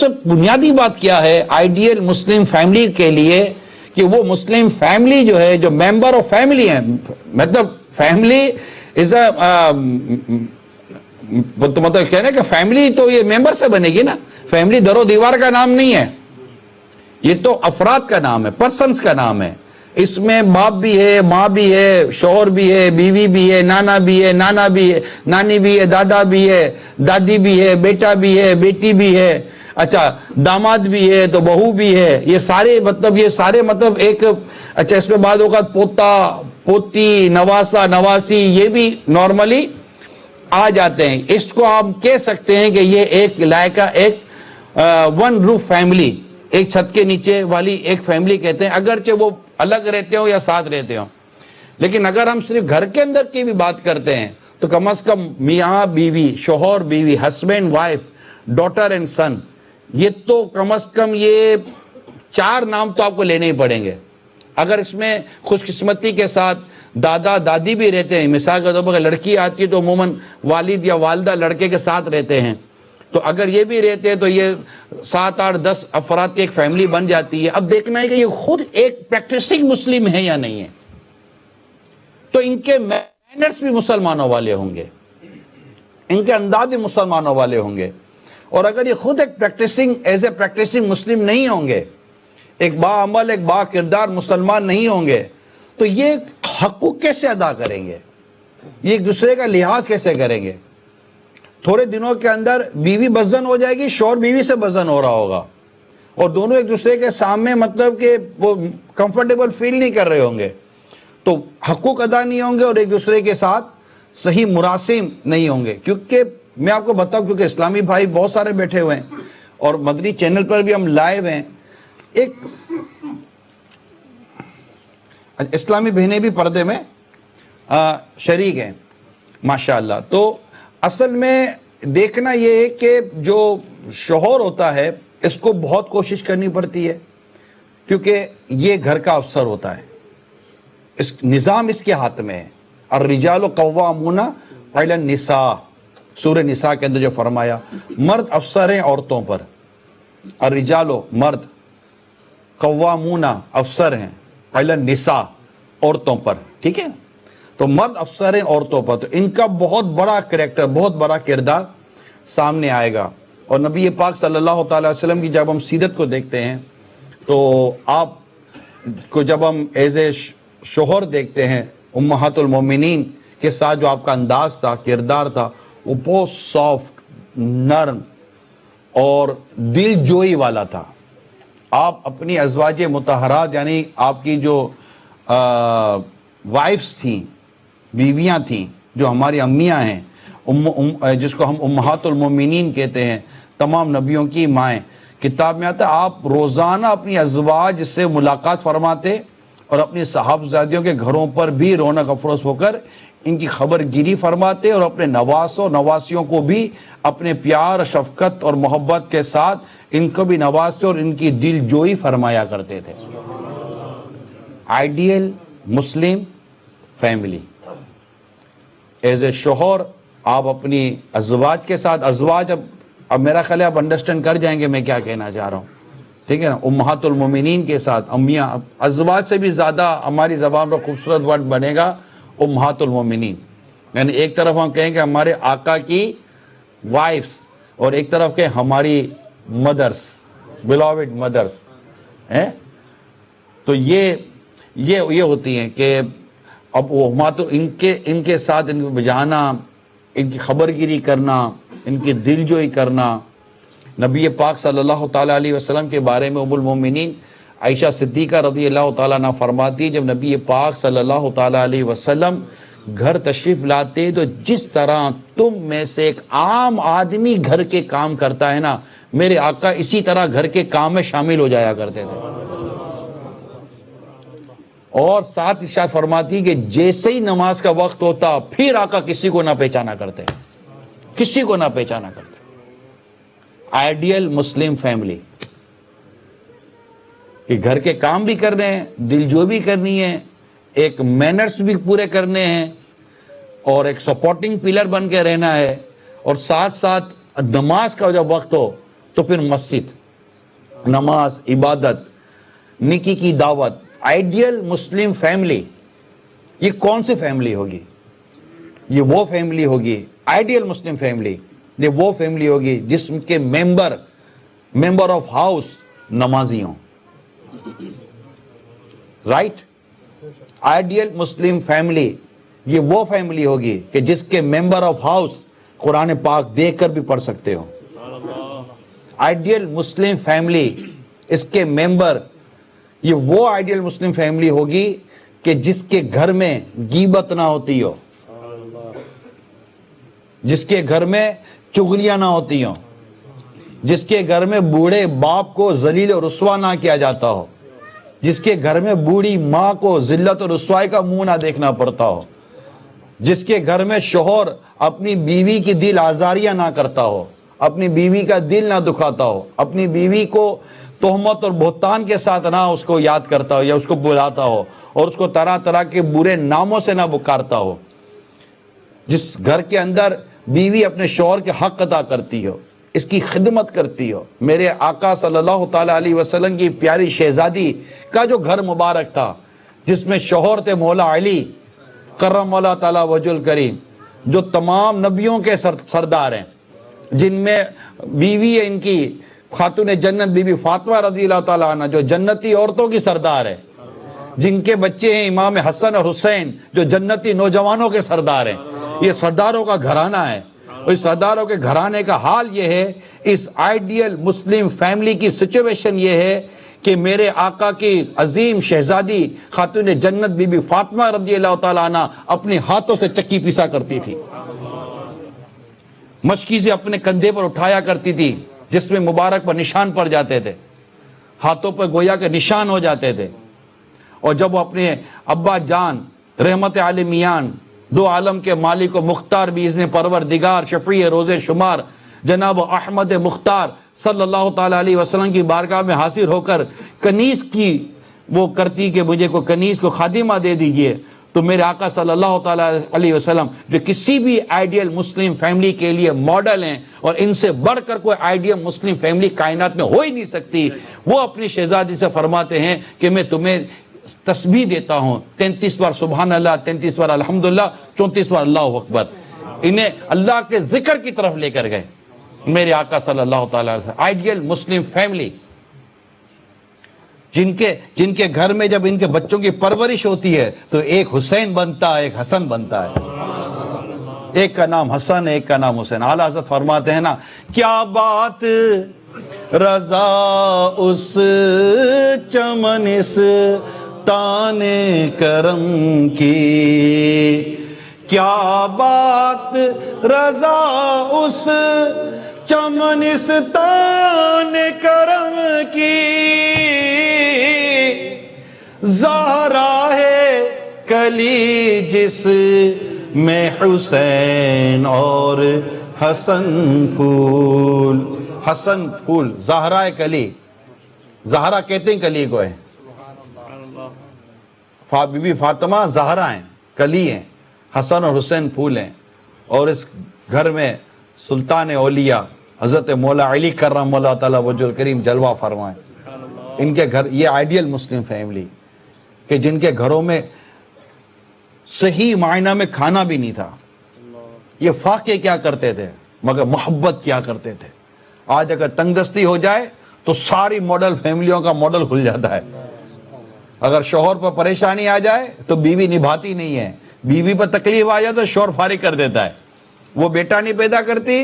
سے بنیادی بات کیا ہے آئیڈیل مسلم فیملی کے لیے کہ وہ مسلم فیملی جو ہے جو ممبر آف فیملی ہیں، مطلب فیملی از اے مطلب کہنے کہ فیملی تو یہ ممبر سے بنے گی نا، فیملی در و دیوار کا نام نہیں ہے، یہ تو افراد کا نام ہے، پرسنز کا نام ہے. اس میں باپ بھی ہے، ماں بھی ہے، شوہر بھی ہے، بیوی بھی ہے، نانا بھی ہے، نانا بھی ہے، نانی بھی ہے، دادا بھی ہے، دادی بھی ہے، بیٹا بھی ہے، بیٹی بھی ہے، اچھا داماد بھی ہے تو بہو بھی ہے. یہ سارے مطلب ایک اچھا اس میں بعض اوقات پوتا پوتی نواسا نواسی یہ بھی نارملی آ جاتے ہیں. اس کو آپ کہہ سکتے ہیں کہ یہ ایک لائقہ ایک ون روف فیملی، ایک چھت کے نیچے والی ایک فیملی کہتے ہیں، اگرچہ وہ الگ رہتے ہو یا ساتھ رہتے ہو. لیکن اگر ہم صرف گھر کے اندر کی بھی بات کرتے ہیں تو کم از کم میاں بیوی، شوہر بیوی، ہسبینڈ وائف، ڈاٹر اینڈ سن، یہ تو کم از کم یہ 4 نام تو آپ کو لینے ہی پڑیں گے. اگر اس میں خوش قسمتی کے ساتھ دادا دادی بھی رہتے ہیں، مثال کے طور پر لڑکی آتی ہے تو عموماً والد یا والدہ لڑکے کے ساتھ رہتے ہیں، تو اگر یہ بھی رہتے ہیں تو یہ 7 8 10 افراد کی ایک فیملی بن جاتی ہے. اب دیکھنا ہے کہ یہ خود ایک پریکٹسنگ مسلم ہے یا نہیں ہے، تو ان کے مینرز بھی مسلمانوں والے ہوں گے، ان کے انداز بھی مسلمانوں والے ہوں گے. اور اگر یہ خود ایک ایز اے پریکٹسنگ مسلم نہیں ہوں گے، ایک با عمل ایک با کردار مسلمان نہیں ہوں گے، تو یہ حقوق کیسے ادا کریں گے، یہ ایک دوسرے کا لحاظ کیسے کریں گے. تھوڑے دنوں کے اندر بیوی بدزن ہو جائے گی، شوہر بیوی سے بدزن ہو رہا ہوگا، اور دونوں ایک دوسرے کے سامنے مطلب کہ وہ کمفرٹیبل فیل نہیں کر رہے ہوں گے، تو حقوق ادا نہیں ہوں گے اور ایک دوسرے کے ساتھ صحیح مراسم نہیں ہوں گے. کیونکہ میں آپ کو بتاؤں، کیونکہ اسلامی بھائی بہت سارے بیٹھے ہوئے ہیں اور مدنی چینل پر بھی ہم لائیو ہیں، ایک اسلامی بہنیں بھی پردے میں شریک ہیں ماشاءاللہ. تو اصل میں دیکھنا یہ ہے کہ جو شوہر ہوتا ہے اس کو بہت کوشش کرنی پڑتی ہے، کیونکہ یہ گھر کا افسر ہوتا ہے، اس نظام اس کے ہاتھ میں ہے. الرجال قوامون علی النساء، سورہ نساء کے اندر جو فرمایا، مرد افسر ہیں عورتوں پر. الرجال مرد، قوامون افسر ہیں، علی النساء عورتوں پر، ٹھیک ہے. تو مرد افسر ہیں عورتوں پر، تو ان کا بہت بڑا کریکٹر، بہت بڑا کردار سامنے آئے گا. اور نبی پاک صلی اللہ تعالی وسلم کی جب ہم سیرت کو دیکھتے ہیں تو آپ کو جب ہم ایز اے شوہر دیکھتے ہیں، امہات المومنین کے ساتھ جو آپ کا انداز تھا، کردار تھا، وہ بہت سافٹ، نرم اور دل جوئی والا تھا. آپ اپنی ازواج مطہرات یعنی آپ کی جو وائفز تھیں، بیویاں تھیں، جو ہماری امیاں ہیں، جس کو ہم امہات المومنین کہتے ہیں، تمام نبیوں کی مائیں، کتاب میں آتا ہے آپ روزانہ اپنی ازواج سے ملاقات فرماتے اور اپنی صاحبزادیوں کے گھروں پر بھی رونق افروز ہو کر ان کی خبر گیری فرماتے اور اپنے نواسوں نواسیوں کو بھی اپنے پیار، شفقت اور محبت کے ساتھ ان کو بھی نوازتے اور ان کی دل جوئی فرمایا کرتے تھے. Ideal Muslim family. As a شوہر آپ اپنی ازواج کے ساتھ، ازواج اب میرا خیال ہے آپ انڈرسٹینڈ کر جائیں گے میں کیا کہنا چاہ رہا ہوں، ٹھیک ہے نا. امہات المومنین کے ساتھ امیاں، ازواج سے بھی زیادہ ہماری زبان پر خوبصورت ورڈ بنے گا امہات المومنین. یعنی ایک طرف ہم کہیں کہ ہمارے آقا کی وائفز اور ایک طرف کہ ہماری مدرس، بلاوڈ مدرس ہیں. تو یہ ہوتی ہیں کہ اب وہ ان کے ساتھ ان کو بجانا، ان کی خبر گیری کرنا، ان کی دل جوئی کرنا. نبی پاک صلی اللہ تعالیٰ علیہ وسلم کے بارے میں ام المومنین عائشہ صدیقہ رضی اللہ تعالیٰ عنہ فرماتی، جب نبی پاک صلی اللہ تعالیٰ علیہ وسلم گھر تشریف لاتے تو جس طرح تم میں سے ایک عام آدمی گھر کے کام کرتا ہے نا، میرے آقا اسی طرح گھر کے کام میں شامل ہو جایا کرتے تھے. اور ساتھ ارشاد فرماتی کہ جیسے ہی نماز کا وقت ہوتا پھر آقا کسی کو نہ پہچانا کرتے، کسی کو نہ پہچانا کرتے. آئیڈیل مسلم فیملی کہ گھر کے کام بھی کرنے ہیں، دل جو بھی کرنی ہے، ایک مینرز بھی پورے کرنے ہیں اور ایک سپورٹنگ پلر بن کے رہنا ہے. اور ساتھ ساتھ نماز کا جب وقت ہو تو پھر مسجد، نماز، عبادت، نیکی کی دعوت. آئیڈیل مسلم فیملی یہ کون سی فیملی ہوگی؟ یہ وہ فیملی ہوگی، آئیڈیل مسلم فیملی یہ وہ فیملی ہوگی جس کے ممبر آف ہاؤس نمازی ہوں. رائٹ؟ آئیڈیل مسلم فیملی یہ وہ فیملی ہوگی کہ جس کے ممبر آف ہاؤس قرآن پاک دیکھ کر بھی پڑھ سکتے ہو. آئیڈیل مسلم فیملی، اس کے ممبر، یہ وہ آئیڈیل مسلم فیملی ہوگی کہ جس کے گھر میں غیبت نہ ہوتی ہو، جس کے گھر میں چغلیاں نہ ہوتی ہوں، جس کے گھر میں بوڑھے باپ کو ذلیل و رسوا نہ کیا جاتا ہو، جس کے گھر میں بوڑھی ماں کو ذلت و رسوائی کا منہ نہ دیکھنا پڑتا ہو، جس کے گھر میں شوہر اپنی بیوی کی دل آزاریاں نہ کرتا ہو، اپنی بیوی کا دل نہ دکھاتا ہو، اپنی بیوی کو تہمت اور بہتان کے ساتھ نہ اس کو یاد کرتا ہو یا اس کو بلاتا ہو اور اس کو طرح طرح کے برے ناموں سے نہ پکارتا ہو. جس گھر کے اندر بیوی اپنے شوہر کے حق ادا کرتی ہو، اس کی خدمت کرتی ہو. میرے آقا صلی اللہ تعالی علیہ وسلم کی پیاری شہزادی کا جو گھر مبارک تھا، جس میں شوہر تھے مولا علی کرم اللہ تعالی وجہ الکریم، جو تمام نبیوں کے سردار ہیں، جن میں بیوی ہے ان کی خاتون جنت بی بی فاطمہ رضی اللہ تعالیٰ عنہ جو جنتی عورتوں کی سردار ہے، جن کے بچے ہیں امام حسن اور حسین جو جنتی نوجوانوں کے سردار ہیں. یہ سرداروں کا گھرانہ ہے. اور اس سرداروں کے گھرانے کا حال یہ ہے، اس آئیڈیل مسلم فیملی کی سچویشن یہ ہے کہ میرے آقا کی عظیم شہزادی خاتون جنت بی بی فاطمہ رضی اللہ تعالیٰ عنہ اپنے ہاتھوں سے چکی پیسا کرتی تھی، مشکیزیں اپنے کندھے پر اٹھایا کرتی تھی جس میں مبارک پر نشان پڑ جاتے تھے، ہاتھوں پر گویا کے نشان ہو جاتے تھے. اور جب وہ اپنے ابا جان رحمت عالمیان دو عالم کے مالک و مختار باذن پروردگار شفیع روز شمار جناب احمد مختار صلی اللہ تعالی علیہ وسلم کی بارگاہ میں حاضر ہو کر کنیز کی وہ کرتی کہ مجھے کو کنیز کو خادمہ دے دیجئے، تو میرے آقا صلی اللہ تعالی علیہ وسلم جو کسی بھی آئیڈیل مسلم فیملی کے لیے ماڈل ہیں اور ان سے بڑھ کر کوئی آئیڈیل مسلم فیملی کائنات میں ہو ہی نہیں سکتی، وہ اپنی شہزادی سے فرماتے ہیں کہ میں تمہیں تسبیح دیتا ہوں 33 بار سبحان اللہ، 33 بار الحمدللہ، 34 بار اللہ اکبر. انہیں اللہ کے ذکر کی طرف لے کر گئے میرے آقا صلی اللہ تعالی علیہ وسلم. آئیڈیل مسلم فیملی جن کے گھر میں جب ان کے بچوں کی پرورش ہوتی ہے تو ایک حسین بنتا ہے، ایک حسن بنتا ہے. ایک کا نام حسن ہے، ایک کا نام حسین. اعلیٰ حضرت فرماتے ہیں نا، کیا بات رضا اس چمن اس تان کرم کی، کیا بات رضا اس چمن اس تان کرم کی، زہرا ہے کلی جس میں حسین اور حسن پھول. حسن پھول، زہرا کلی، زہرا کہتے ہیں کلی کو ہے. بی بی فاطمہ زہرا ہیں، کلی ہیں، حسن اور حسین پھول ہیں. اور اس گھر میں سلطان اولیاء حضرت مولا علی کرم اللہ تعالی وجہ الکریم جلوہ فرمائیں. ان کے گھر یہ آئیڈیل مسلم فیملی کہ جن کے گھروں میں صحیح معنی میں کھانا بھی نہیں تھا. یہ فاقے کیا کرتے تھے مگر محبت کیا کرتے تھے. آج اگر تنگ دستی ہو جائے تو ساری ماڈل فیملیوں کا ماڈل کھل جاتا ہے. اگر شوہر پر پریشانی آ جائے تو بیوی نبھاتی نہیں ہے، بیوی پر تکلیف آ جائے تو شوہر فارغ کر دیتا ہے. وہ بیٹا نہیں پیدا کرتی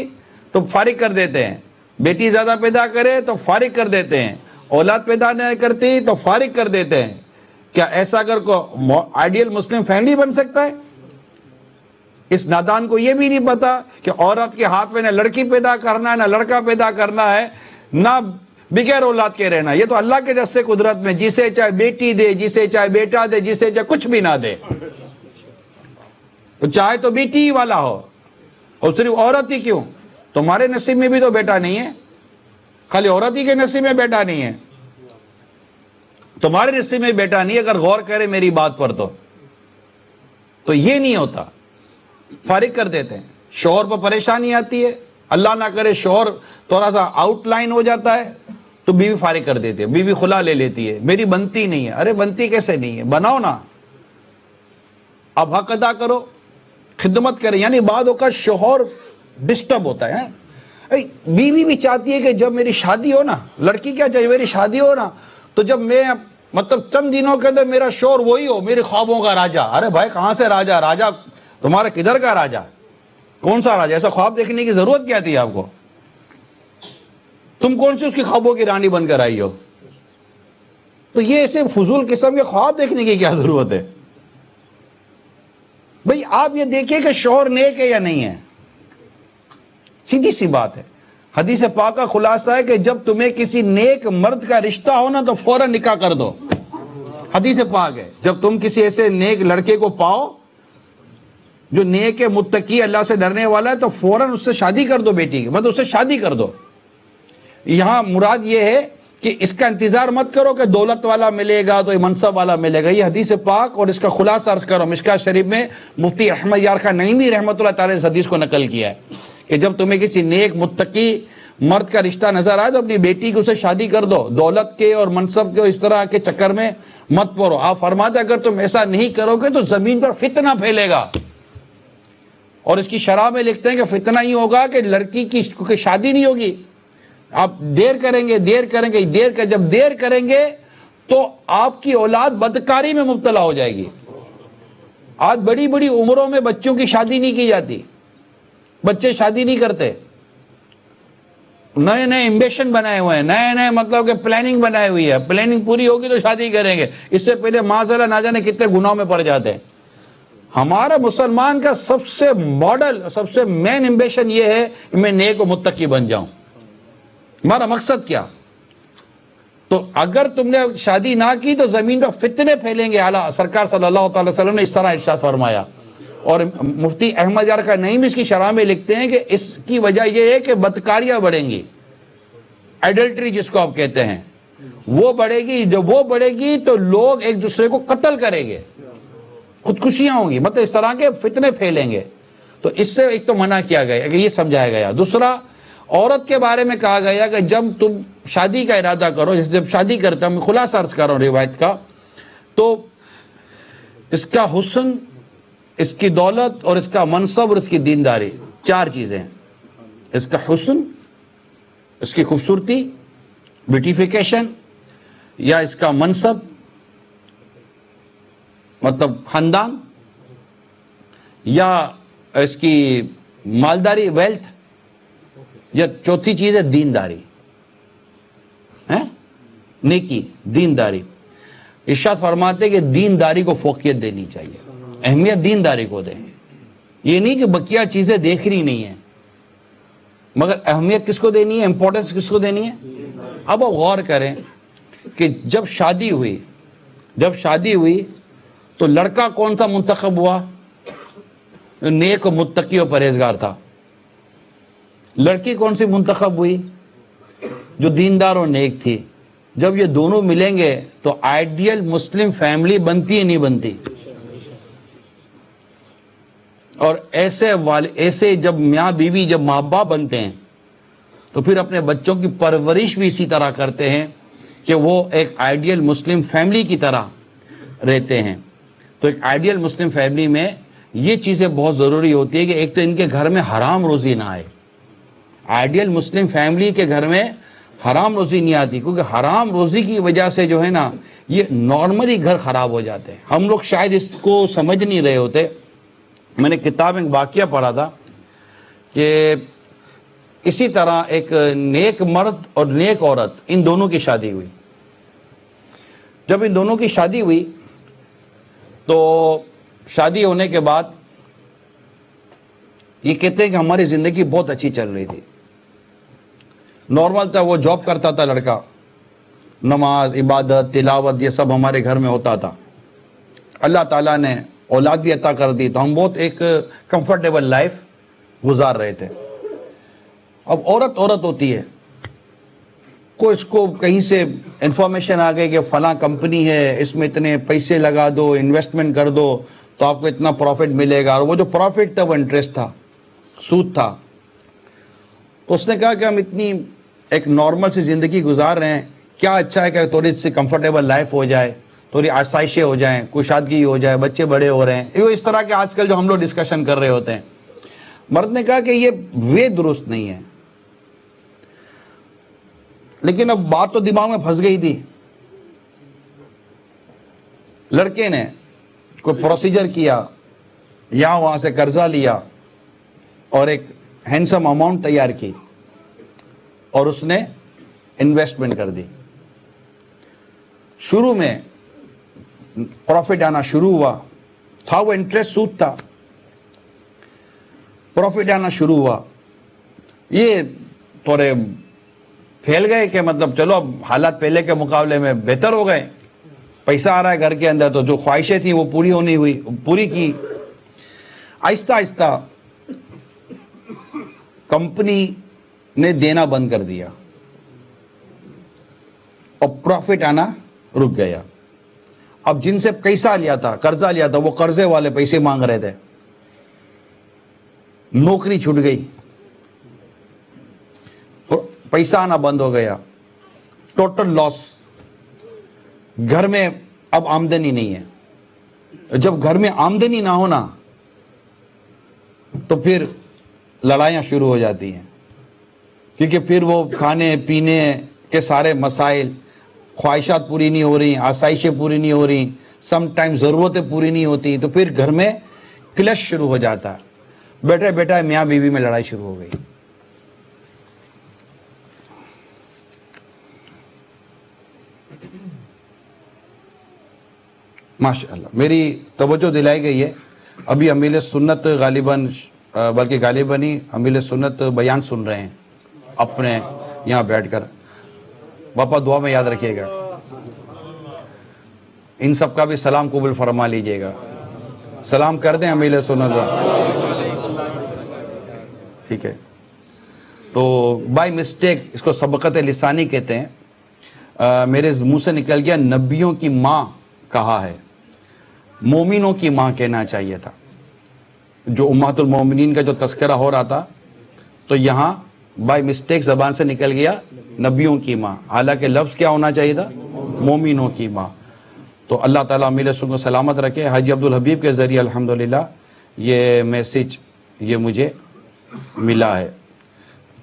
تو فارغ کر دیتے ہیں، بیٹی زیادہ پیدا کرے تو فارغ کر دیتے ہیں، اولاد پیدا نہیں کرتی تو فارغ کر دیتے ہیں. کیا ایسا اگر کو آئیڈیل مسلم فیملی بن سکتا ہے؟ اس نادان کو یہ بھی نہیں پتا کہ عورت کے ہاتھ میں نہ لڑکی پیدا کرنا ہے نہ لڑکا پیدا کرنا ہے، نہ بغیر اولاد کے رہنا. یہ تو اللہ کے دست قدرت میں، جسے چاہے بیٹی دے، جسے چاہے بیٹا دے، جسے چاہے کچھ بھی نہ دے. چاہے تو بیٹی ہی والا ہو اور صرف عورت ہی کیوں؟ تمہارے نصیب میں بھی تو بیٹا نہیں ہے، خالی عورت ہی کے نصیب میں بیٹا نہیں ہے. تمہارے نصیب میں بیٹا نہیں ہے. اگر غور کرے میری بات پر تو یہ نہیں ہوتا. فارغ کر دیتے ہیں. شوہر پر پریشانی آتی ہے اللہ نہ کرے شوہر تھوڑا سا آؤٹ لائن ہو جاتا ہے تو بیوی فارغ کر دیتی ہے, بیوی خلا لے لیتی ہے, میری بنتی نہیں ہے. ارے بنتی کیسے نہیں ہے, بناؤ نا, اب حق ادا کرو, خدمت کریں. یعنی بعد اوقات شوہر ڈسٹرب ہوتا ہے. بیوی بھی چاہتی ہے کہ جب میری شادی ہو نا, لڑکی کیا چاہیے, میری شادی ہو نا تو جب میں مطلب چند دنوں کے اندر میرا شوہر وہی ہو, میرے خوابوں کا راجا. ارے بھائی کہاں سے راجا, راجا تمہارا کدھر کا راجا, کون سا راجا, ایسا خواب دیکھنے کی ضرورت کیا تھی آپ کو, تم کون سی اس کی خوابوں کی رانی بن کر آئی ہو. تو یہ ایسے فضول قسم کے خواب دیکھنے کی کیا ضرورت ہے. بھئی آپ یہ دیکھیں کہ شوہر نیک ہے یا نہیں ہے, سیدھی سی بات ہے. حدیث پاک کا خلاصہ ہے کہ جب تمہیں کسی نیک مرد کا رشتہ ہو نا تو فوراً نکاح کر دو. حدیث پاک ہے, جب تم کسی ایسے نیک لڑکے کو پاؤ جو نیک متقی اللہ سے ڈرنے والا ہے تو فوراً اس سے شادی کر دو بیٹی کی, مطلب اس سے شادی کر دو. یہاں مراد یہ ہے کہ اس کا انتظار مت کرو کہ دولت والا ملے گا تو یہ منصب والا ملے گا. یہ حدیث پاک اور اس کا خلاصہ عرض کرو, مشکات شریف میں مفتی احمد یار خان نعیمی رحمۃ اللہ تعالی اس حدیث کو نقل کیا ہے کہ جب تمہیں کسی نیک متقی مرد کا رشتہ نظر آئے تو اپنی بیٹی کی اسے شادی کر دو. دولت کے اور منصب کے اس طرح کے چکر میں مت پڑو. آپ فرماتے اگر تم ایسا نہیں کرو گے تو زمین پر فتنہ پھیلے گا. اور اس کی شرح میں لکھتے ہیں کہ فتنہ ہی ہوگا کہ لڑکی کی شادی نہیں ہوگی, آپ دیر کریں گے, جب دیر کریں گے تو آپ کی اولاد بدکاری میں مبتلا ہو جائے گی. آج بڑی بڑی عمروں میں بچوں کی شادی نہیں کی جاتی, بچے شادی نہیں کرتے. نئے نئے ایمبیشن بنائے ہوئے ہیں, نئے مطلب کہ پلاننگ بنائی ہوئی ہے, پلاننگ پوری ہوگی تو شادی کریں گے, اس سے پہلے معاذاللہ نہ جانے کتنے گناہوں میں پڑ جاتے ہیں. ہمارا مسلمان کا سب سے ماڈل, سب سے مین ایمبیشن یہ ہے کہ میں نیک و متقی بن جاؤں. ہمارا مقصد کیا؟ تو اگر تم نے شادی نہ کی تو زمین پر فتنے پھیلیں گے. اعلیٰ سرکار صلی اللہ تعالی وسلم نے اس طرح ارشاد فرمایا. اور مفتی احمد یار خان نعیمی اس کی شرح میں لکھتے ہیں کہ اس کی وجہ یہ ہے کہ بدکاریاں بڑھیں گی, ایڈلٹری جس کو آپ کہتے ہیں وہ بڑھے گی. جب وہ بڑھے گی تو لوگ ایک دوسرے کو قتل کریں گے, خودکشیاں ہوں گی, مطلب اس طرح کے فتنے پھیلیں گے. تو اس سے ایک تو منع کیا گیا کہ یہ سمجھایا گیا. دوسرا, عورت کے بارے میں کہا گیا کہ جب تم شادی کا ارادہ کرو, جب شادی کرتا ہوں, خلاصہ عرض کر رہا ہوں روایت کا, تو اس کا حسن, اس کی دولت اور اس کا منصب اور اس کی دینداری, چار چیزیں. اس کا حسن, اس کی خوبصورتی, بیوٹیفیکیشن, یا اس کا منصب مطلب خاندان, یا اس کی مالداری, ویلتھ, یا چوتھی چیز ہے دینداری, نیکی, دینداری. ارشاد فرماتے کہ دینداری کو فوقیت دینی چاہیے, اہمیت دینداری کو دیں. یہ نہیں کہ بقیہ چیزیں دیکھ رہی نہیں ہیں, مگر اہمیت کس کو دینی ہے, امپورٹنس کس کو دینی ہے. اب آپ غور کریں کہ جب شادی ہوئی تو لڑکا کون سا منتخب ہوا, نیک و متقی و پرہیزگار تھا. لڑکی کون سی منتخب ہوئی, جو دیندار اور نیک تھی. جب یہ دونوں ملیں گے تو آئیڈیل مسلم فیملی بنتی ہے نہیں بنتی. اور ایسے جب میاں بیوی جب ماں باپ بنتے ہیں تو پھر اپنے بچوں کی پرورش بھی اسی طرح کرتے ہیں کہ وہ ایک آئیڈیل مسلم فیملی کی طرح رہتے ہیں. تو ایک آئیڈیل مسلم فیملی میں یہ چیزیں بہت ضروری ہوتی ہے کہ ایک تو ان کے گھر میں حرام روزی نہ آئے. آئیڈیل مسلم فیملی کے گھر میں حرام روزی نہیں آتی, کیونکہ حرام روزی کی وجہ سے جو ہے نا یہ نارملی گھر خراب ہو جاتے ہیں. ہم لوگ شاید اس کو سمجھ نہیں رہے ہوتے. میں نے کتاب میں واقعہ پڑھا تھا کہ اسی طرح ایک نیک مرد اور نیک عورت, ان دونوں کی شادی ہوئی. جب ان دونوں کی شادی ہوئی تو شادی ہونے کے بعد یہ کہتے ہیں کہ ہماری زندگی بہت اچھی چل رہی تھی, نارمل تھا. وہ جاب کرتا تھا لڑکا, نماز, عبادت, تلاوت یہ سب ہمارے گھر میں ہوتا تھا. اللہ تعالیٰ نے اولاد بھی عطا کر دی تو ہم بہت ایک کمفرٹیبل لائف گزار رہے تھے. اب عورت ہوتی ہے, کوئی اس کو کہیں سے انفارمیشن آ گئی کہ فلاں کمپنی ہے, اس میں اتنے پیسے لگا دو, انویسٹمنٹ کر دو تو آپ کو اتنا پروفٹ ملے گا. اور وہ جو پروفٹ تھا وہ انٹرسٹ تھا, سود تھا. تو اس نے کہا کہ ہم اتنی ایک نارمل سی زندگی گزار رہے ہیں, کیا اچھا ہے کہ تھوڑی سی کمفرٹیبل لائف ہو جائے, تھوڑی آسائشیں ہو جائیں, کشادگی ہو جائے, بچے بڑے ہو رہے ہیں, یہ اس طرح کے آج کل جو ہم لوگ ڈسکشن کر رہے ہوتے ہیں. مرد نے کہا کہ یہ وے درست نہیں ہے. لیکن اب بات تو دماغ میں پھنس گئی تھی. لڑکے نے کوئی پروسیجر کیا, یہاں وہاں سے قرضہ لیا اور ایک ہینڈسم اماؤنٹ تیار کی اور اس نے انویسٹمنٹ کر دی. شروع میں پروفٹ آنا شروع ہوا تھا, وہ انٹرسٹ سود تھا, پروفٹ آنا شروع ہوا. یہ تھوڑے پھیل گئے کہ مطلب چلو اب حالات پہلے کے مقابلے میں بہتر ہو گئے, پیسہ آ رہا ہے گھر کے اندر, تو جو خواہشیں تھیں وہ پوری کی. آہستہ آہستہ کمپنی نے دینا بند کر دیا اور پروفٹ آنا رک گیا. اب جن سے پیسہ لیا تھا, قرضہ لیا تھا, وہ قرضے والے پیسے مانگ رہے تھے. نوکری چھوٹ گئی, پیسہ آنا بند ہو گیا, ٹوٹل لاس. گھر میں اب آمدنی نہیں ہے. جب گھر میں آمدنی نہ ہونا تو پھر لڑائیاں شروع ہو جاتی ہیں, کیونکہ پھر وہ کھانے پینے کے سارے مسائل, خواہشات پوری نہیں ہو رہی, آسائشیں پوری نہیں ہو رہی, سم ٹائم ضرورتیں پوری نہیں ہوتی, تو پھر گھر میں کلش شروع ہو جاتا ہے. بیٹھے بیٹھے میاں بیوی میں لڑائی شروع ہو گئی. ماشاءاللہ میری توجہ دلائی گئی ہے. ابھی امیل سنت غالباً بلکہ غالباً ہی امیل سنت بیان سن رہے ہیں اپنے یہاں بیٹھ کر. باپا دعا میں یاد رکھیے گا, ان سب کا بھی سلام قبول فرما لیجئے گا. سلام کر دیں امیل سنت. ٹھیک ہے. تو بائی مسٹیک اس کو سبقت لسانی کہتے ہیں, میرے منہ سے نکل گیا نبیوں کی ماں کہا ہے, مومنوں کی ماں کہنا چاہیے تھا. جو امہات المومنین کا جو تذکرہ ہو رہا تھا, تو یہاں بائی مسٹیک زبان سے نکل گیا نبیوں کی ماں, حالانکہ لفظ کیا ہونا چاہیے تھا, مومنوں کی ماں. تو اللہ تعالیٰ میرے سن کو سلامت رکھے. حاجی عبدالحبیب کے ذریعے الحمدللہ یہ میسج یہ مجھے ملا ہے.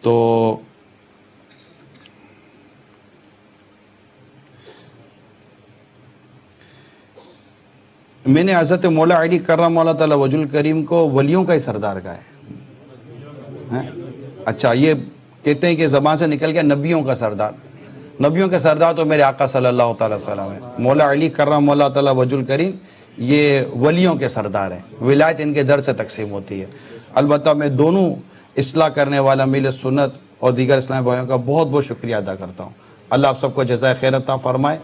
تو میں نے حضرت مولا علی کرم اللہ تعالیٰ وجہ الکریم کو ولیوں کا ہی سردار کہا ہے. اچھا, یہ کہتے ہیں کہ زبان سے نکل گیا نبیوں کا سردار. نبیوں کے سردار تو میرے آقا صلی اللہ تعالی وسلم ہے. مولا علی کرم اللہ تعالیٰ وجہ الکریم یہ ولیوں کے سردار ہیں. ولایت ان کے در سے تقسیم ہوتی ہے. البتہ میں دونوں اصلاح کرنے والا میل سنت اور دیگر اسلامی بھائیوں کا بہت بہت شکریہ ادا کرتا ہوں. اللہ آپ سب کو جزائے خیر عطا فرمائے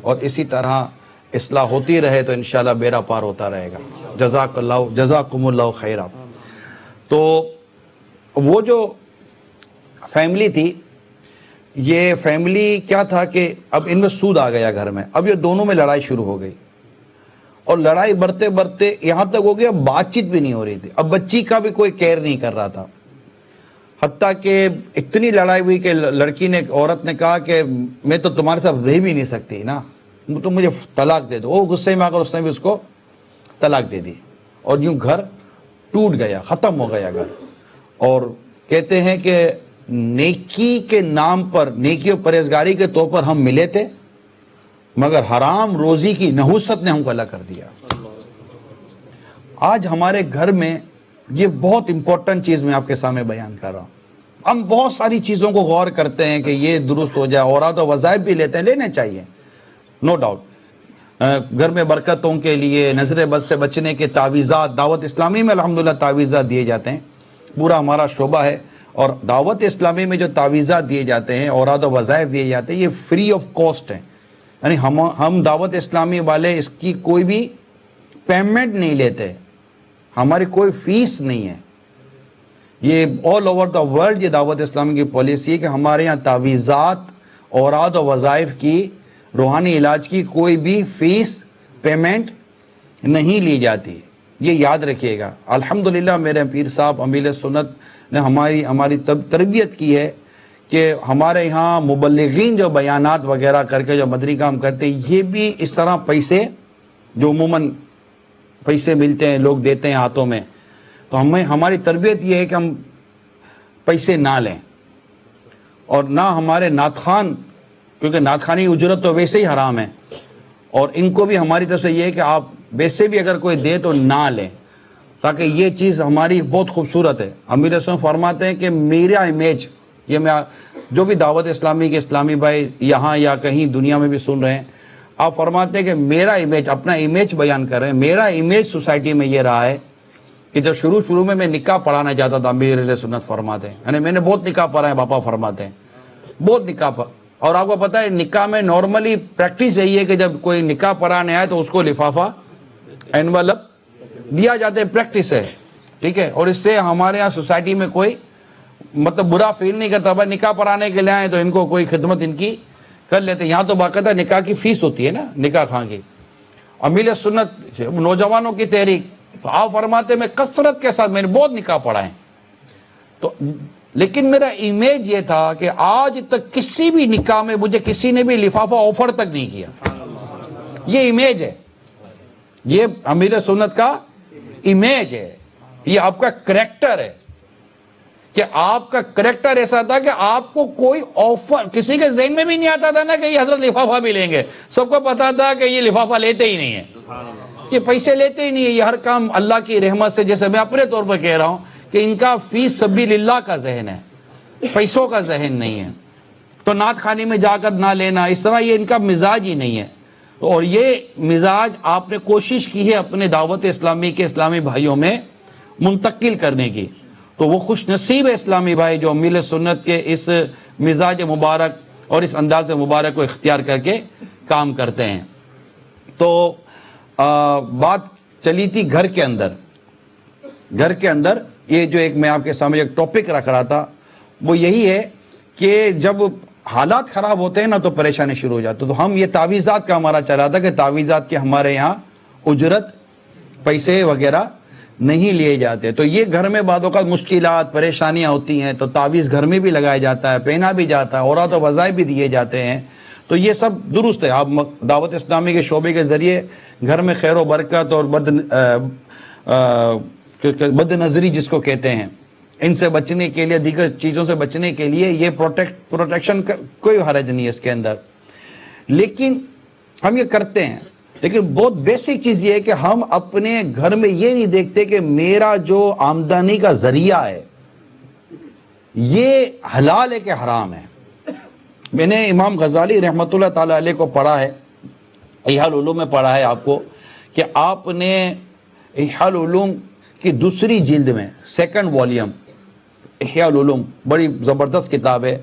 اور اسی طرح اصلاح ہوتی رہے تو انشاءاللہ بیڑا پار ہوتا رہے گا. جزاکم اللہ خیرا. تو وہ جو فیملی تھی, یہ فیملی کیا تھا کہ اب ان میں سود آ گیا گھر میں. اب یہ دونوں میں لڑائی شروع ہو گئی اور لڑائی بڑھتے بڑھتے یہاں تک ہو گیا بات چیت بھی نہیں ہو رہی تھی. اب بچی کا بھی کوئی کیئر نہیں کر رہا تھا. حتیٰ کہ اتنی لڑائی ہوئی کہ لڑکی نے, عورت نے کہا کہ میں تو تمہارے ساتھ رہ بھی نہیں سکتی نا, تم مجھے طلاق دے دو. وہ غصے میں آ کر اس نے بھی اس کو طلاق دے دی اور یوں گھر ٹوٹ گیا, ختم ہو گیا گھر. اور کہتے ہیں کہ نیکی کے نام پر, نیکی و پرہیزگاری کے طور پر ہم ملے تھے, مگر حرام روزی کی نحوست نے ہم کو الگ کر دیا. آج ہمارے گھر میں یہ بہت امپورٹنٹ چیز میں آپ کے سامنے بیان کر رہا ہوں. ہم بہت ساری چیزوں کو غور کرتے ہیں کہ یہ درست ہو جائے, اوراد و وظائف بھی لیتے ہیں, لینے چاہیے نو ڈاؤٹ. گھر میں برکتوں کے لیے, نظر بد سے بچنے کے تعویذات, دعوت اسلامی میں الحمدللہ تعویذات دیے جاتے ہیں. پورا ہمارا شعبہ ہے اور دعوت اسلامی میں جو تعویذات دیے جاتے ہیں, اوراد و وظائف دیے جاتے ہیں, یہ فری آف کاسٹ ہیں. یعنی ہم دعوت اسلامی والے اس کی کوئی بھی پیمنٹ نہیں لیتے, ہماری کوئی فیس نہیں ہے. یہ آل اوور دا ورلڈ یہ دعوت اسلامی کی پالیسی ہے کہ ہمارے یہاں تعویذات, اوراد و وظائف کی, روحانی علاج کی کوئی بھی فیس پیمنٹ نہیں لی جاتی. یہ یاد رکھیے گا. الحمدللہ میرے پیر صاحب امیل سنت نے ہماری تربیت کی ہے کہ ہمارے یہاں مبلغین جو بیانات وغیرہ کر کے جو مدنی کام کرتے ہیں یہ بھی اس طرح پیسے جو عموماً پیسے ملتے ہیں لوگ دیتے ہیں ہاتھوں میں، تو ہماری تربیت یہ ہے کہ ہم پیسے نہ لیں، اور نہ ہمارے نعت خوان، کیونکہ نعت خوانی اجرت تو ویسے ہی حرام ہے، اور ان کو بھی ہماری طرف سے یہ ہے کہ آپ ویسے بھی اگر کوئی دے تو نہ لیں، تاکہ یہ چیز ہماری بہت خوبصورت ہے۔ امیر اسلام فرماتے ہیں کہ میرا امیج، یہ میں جو بھی دعوت اسلامی کے اسلامی بھائی یہاں یا کہیں دنیا میں بھی سن رہے ہیں، آپ فرماتے ہیں کہ میرا امیج، اپنا امیج بیان کر رہے ہیں، میرا امیج سوسائٹی میں یہ رہا ہے کہ جب شروع میں نکاح پڑھانا چاہتا تھا، امیر علیہ سنت فرماتے ہیں، یعنی میں نے بہت نکاح پڑھا ہے، باپا فرماتے ہیں بہت نکاح پڑھا، اور آپ کو پتا ہے نکاح میں نارملی پریکٹس یہی ہے کہ جب کوئی نکاح پڑھانے آئے تو اس کو لفافہ انویلپ دیا جاتا ہے، پریکٹس ہے، ٹھیک ہے، اور اس سے ہمارے ہاں سوسائٹی میں کوئی مطلب برا فیل نہیں کرتا، بھائی نکاح پڑھانے کے لیے آئے تو ان کو کوئی خدمت ان کی کر لیتے۔ یہاں تو باقاعدہ نکاح کی فیس ہوتی ہے نا، نکاح خواہ کی۔ امیر سنت نوجوانوں کی تحریک، تو آپ فرماتے میں کثرت کے ساتھ میں نے بہت نکاح پڑھائے، تو لیکن میرا امیج یہ تھا کہ آج تک کسی بھی نکاح میں مجھے کسی نے بھی لفافہ آفر تک نہیں کیا۔ یہ امیج ہے، یہ امیر سنت کا امیج ہے، یہ آپ کا کریکٹر ہے، کہ آپ کا کریکٹر ایسا تھا کہ آپ کو کوئی آفر، کسی کے ذہن میں بھی نہیں آتا تھا نا کہ یہ حضرت لفافہ بھی لیں گے، سب کو پتا تھا کہ یہ لفافہ لیتے ہی نہیں ہے، یہ پیسے لیتے ہی نہیں ہے، یہ ہر کام اللہ کی رحمت سے، جیسے میں اپنے طور پر کہہ رہا ہوں کہ ان کا فی سبیل اللہ کا ذہن ہے، پیسوں کا ذہن نہیں ہے، تو نعت خوانی میں جا کر نہ لینا، اس طرح یہ ان کا مزاج ہی نہیں ہے، اور یہ مزاج آپ نے کوشش کی ہے اپنے دعوت اسلامی کے اسلامی بھائیوں میں منتقل کرنے کی، تو وہ خوش نصیب ہے اسلامی بھائی جو امیر سنت کے اس مزاج مبارک اور اس انداز مبارک کو اختیار کر کے کام کرتے ہیں۔ تو بات چلی تھی گھر کے اندر یہ جو ایک میں آپ کے سامنے ایک ٹاپک رکھ رہا تھا، وہ یہی ہے کہ جب حالات خراب ہوتے ہیں نا تو پریشانی شروع ہو جاتی، تو ہم یہ تعویذات کا ہمارا چلا تھا کہ تعویذات کے ہمارے یہاں اجرت پیسے وغیرہ نہیں لیے جاتے، تو یہ گھر میں بعض اوقات مشکلات پریشانیاں ہوتی ہیں تو تعویذ گھر میں بھی لگایا جاتا ہے، پہنا بھی جاتا ہے، عورت و وظائف بھی دیے جاتے ہیں، تو یہ سب درست ہے۔ آپ دعوت اسلامی کے شعبے کے ذریعے گھر میں خیر و برکت اور بد نظری جس کو کہتے ہیں، ان سے بچنے کے لیے، دیگر چیزوں سے بچنے کے لیے یہ پروٹیکشن کوئی حرج نہیں ہے اس کے اندر، لیکن ہم یہ کرتے ہیں، لیکن بہت بیسک چیز یہ ہے کہ ہم اپنے گھر میں یہ نہیں دیکھتے کہ میرا جو آمدنی کا ذریعہ ہے یہ حلال ہے کہ حرام ہے۔ میں نے امام غزالی رحمۃ اللہ تعالی علیہ کو پڑھا ہے، احیاء العلوم میں پڑھا ہے آپ کو، کہ آپ نے احیاء العلوم کی دوسری جلد میں، سیکنڈ والیوم احیاء العلوم، بڑی زبردست کتاب ہے،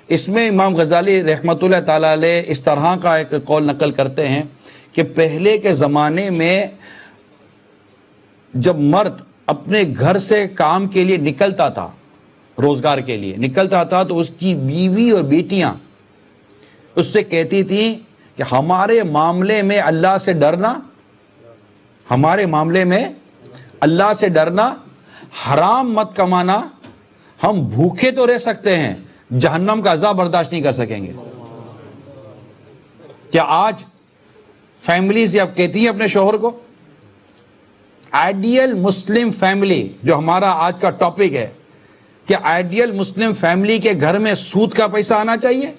اس میں امام غزالی رحمۃ اللہ تعالی علیہ اس طرح کا ایک قول نقل کرتے ہیں کہ پہلے کے زمانے میں جب مرد اپنے گھر سے کام کے لیے نکلتا تھا، روزگار کے لیے نکلتا تھا، تو اس کی بیوی اور بیٹیاں اس سے کہتی تھیں کہ ہمارے معاملے میں اللہ سے ڈرنا، ہمارے معاملے میں اللہ سے ڈرنا، حرام مت کمانا، ہم بھوکے تو رہ سکتے ہیں، جہنم کا عذاب برداشت نہیں کر سکیں گے۔ کیا آج فیملیز یہ اب کہتی ہیں اپنے شوہر کو؟ آئیڈیل مسلم فیملی جو ہمارا آج کا ٹاپک ہے، کہ آئیڈیل مسلم فیملی کے گھر میں سود کا پیسہ آنا چاہیے؟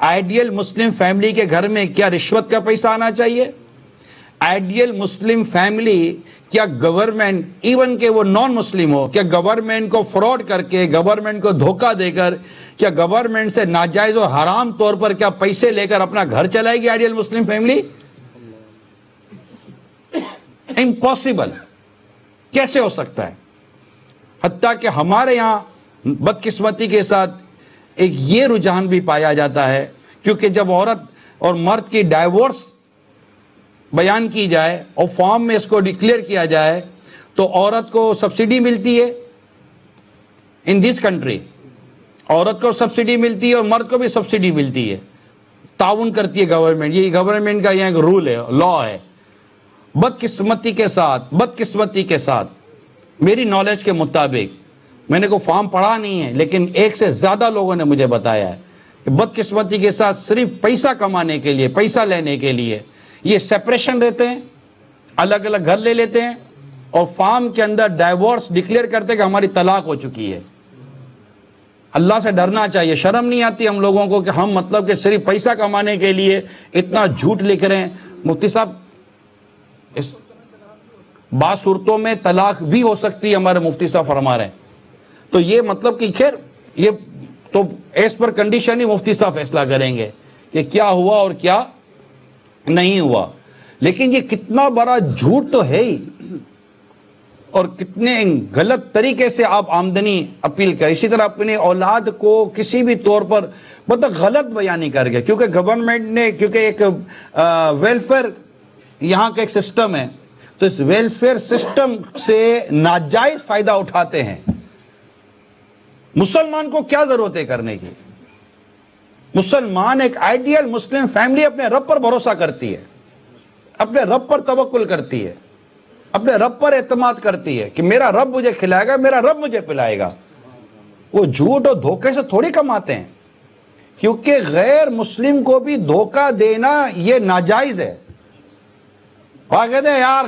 آئیڈیل مسلم فیملی کے گھر میں کیا رشوت کا پیسہ آنا چاہیے؟ آئیڈیل مسلم فیملی کیا گورنمنٹ، ایون کہ وہ نان مسلم ہو، کیا گورنمنٹ کو فراڈ کر کے، گورنمنٹ کو دھوکہ دے کر، کیا گورنمنٹ سے ناجائز اور حرام طور پر کیا پیسے لے کر اپنا گھر چلائے گی آئیڈیل مسلم فیملی؟ امپاسبل، کیسے ہو سکتا ہے؟ حتیٰ کہ ہمارے یہاں بدقسمتی کے ساتھ ایک یہ رجحان بھی پایا جاتا ہے، کیونکہ جب عورت اور مرد کی ڈائیورس بیان کی جائے اور فارم میں اس کو ڈکلیئر کیا جائے تو عورت کو سبسڈی ملتی ہے۔ ان دس کنٹری عورت کو سبسڈی ملتی ہے اور مرد کو بھی سبسڈی ملتی ہے، تعاون کرتی ہے گورنمنٹ، یہ گورنمنٹ کا یہاں ایک رول ہے، لا ہے۔ بدقسمتی کے ساتھ میری نالج کے مطابق میں نے کوئی فارم پڑھا نہیں ہے، لیکن ایک سے زیادہ لوگوں نے مجھے بتایا ہے کہ بدقسمتی کے ساتھ صرف پیسہ کمانے کے لیے، پیسہ لینے کے لیے یہ سیپریشن رہتے ہیں، الگ الگ گھر لے لیتے ہیں اور فارم کے اندر ڈائیورس ڈکلیئر کرتے کہ ہماری طلاق ہو چکی ہے۔ اللہ سے ڈرنا چاہیے، شرم نہیں آتی ہم لوگوں کو کہ ہم مطلب کہ صرف پیسہ کمانے کے لیے اتنا جھوٹ لکھ رہے ہیں۔ مفتی صاحب، اس بعض صورتوں میں طلاق بھی ہو سکتی ہے، ہمارے مفتی صاحب فرما رہے ہیں۔ تو یہ مطلب کہ خیر یہ تو ایس پر کنڈیشن ہی مفتی صاحب فیصلہ کریں گے کہ کیا ہوا اور کیا نہیں ہوا، لیکن یہ کتنا بڑا جھوٹ تو ہے ہی، اور کتنے غلط طریقے سے آپ آمدنی اپیل کریں۔ اسی طرح اپنے اولاد کو کسی بھی طور پر مطلب غلط بیانی کر گئے، کیونکہ گورنمنٹ نے، کیونکہ ایک ویلفیئر یہاں کا ایک سسٹم ہے، تو اس ویلفیئر سسٹم سے ناجائز فائدہ اٹھاتے ہیں۔ مسلمان کو کیا ضرورت ہے کرنے کی؟ مسلمان ایک آئیڈیل مسلم فیملی اپنے رب پر بھروسہ کرتی ہے، اپنے رب پر توکل کرتی ہے، اپنے رب پر اعتماد کرتی ہے کہ میرا رب مجھے کھلائے گا، میرا رب مجھے پلائے گا۔ وہ جھوٹ اور دھوکے سے تھوڑی کماتے ہیں، کیونکہ غیر مسلم کو بھی دھوکہ دینا یہ ناجائز ہے۔ وہ کہتے ہیں یار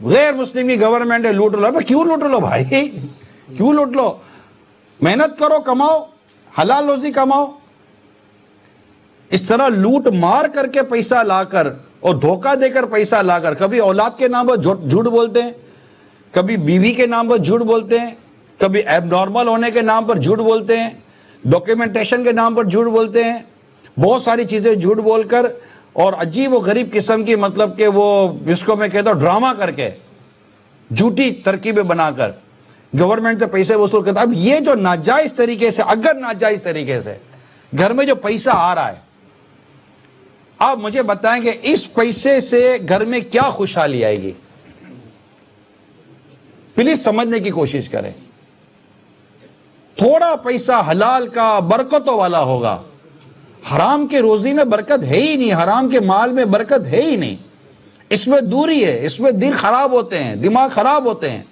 غیر مسلم کی گورنمنٹ ہے، لوٹ لو۔ کیوں لوٹ لو بھائی، کیوں لوٹ لو؟ محنت کرو، کماؤ، حلال روزی کماؤ۔ اس طرح لوٹ مار کر کے پیسہ لا کر اور دھوکہ دے کر پیسہ لا کر، کبھی اولاد کے نام پر جھوٹ بولتے ہیں، کبھی بیوی کے نام پر جھوٹ بولتے ہیں، کبھی ایب نارمل ہونے کے نام پر جھوٹ بولتے ہیں، ڈاکیومنٹیشن کے نام پر جھوٹ بولتے ہیں، بہت ساری چیزیں جھوٹ بول کر اور عجیب و غریب قسم کی مطلب کہ وہ جس کو میں کہتا ہوں ڈرامہ کر کے، جھوٹی ترکیبیں بنا کر گورنمنٹ سے پیسے وصول کرتا ہے۔ اب یہ جو ناجائز طریقے سے، اگر ناجائز طریقے سے گھر میں جو پیسہ آ رہا ہے، آپ مجھے بتائیں کہ اس پیسے سے گھر میں کیا خوشحالی آئے گی؟ پلیز سمجھنے کی کوشش کریں۔ تھوڑا پیسہ حلال کا برکتوں والا ہوگا، حرام کے روزی میں برکت ہے ہی نہیں، حرام کے مال میں برکت ہے ہی نہیں، اس میں دوری ہے، اس میں دل خراب ہوتے ہیں، دماغ خراب ہوتے ہیں،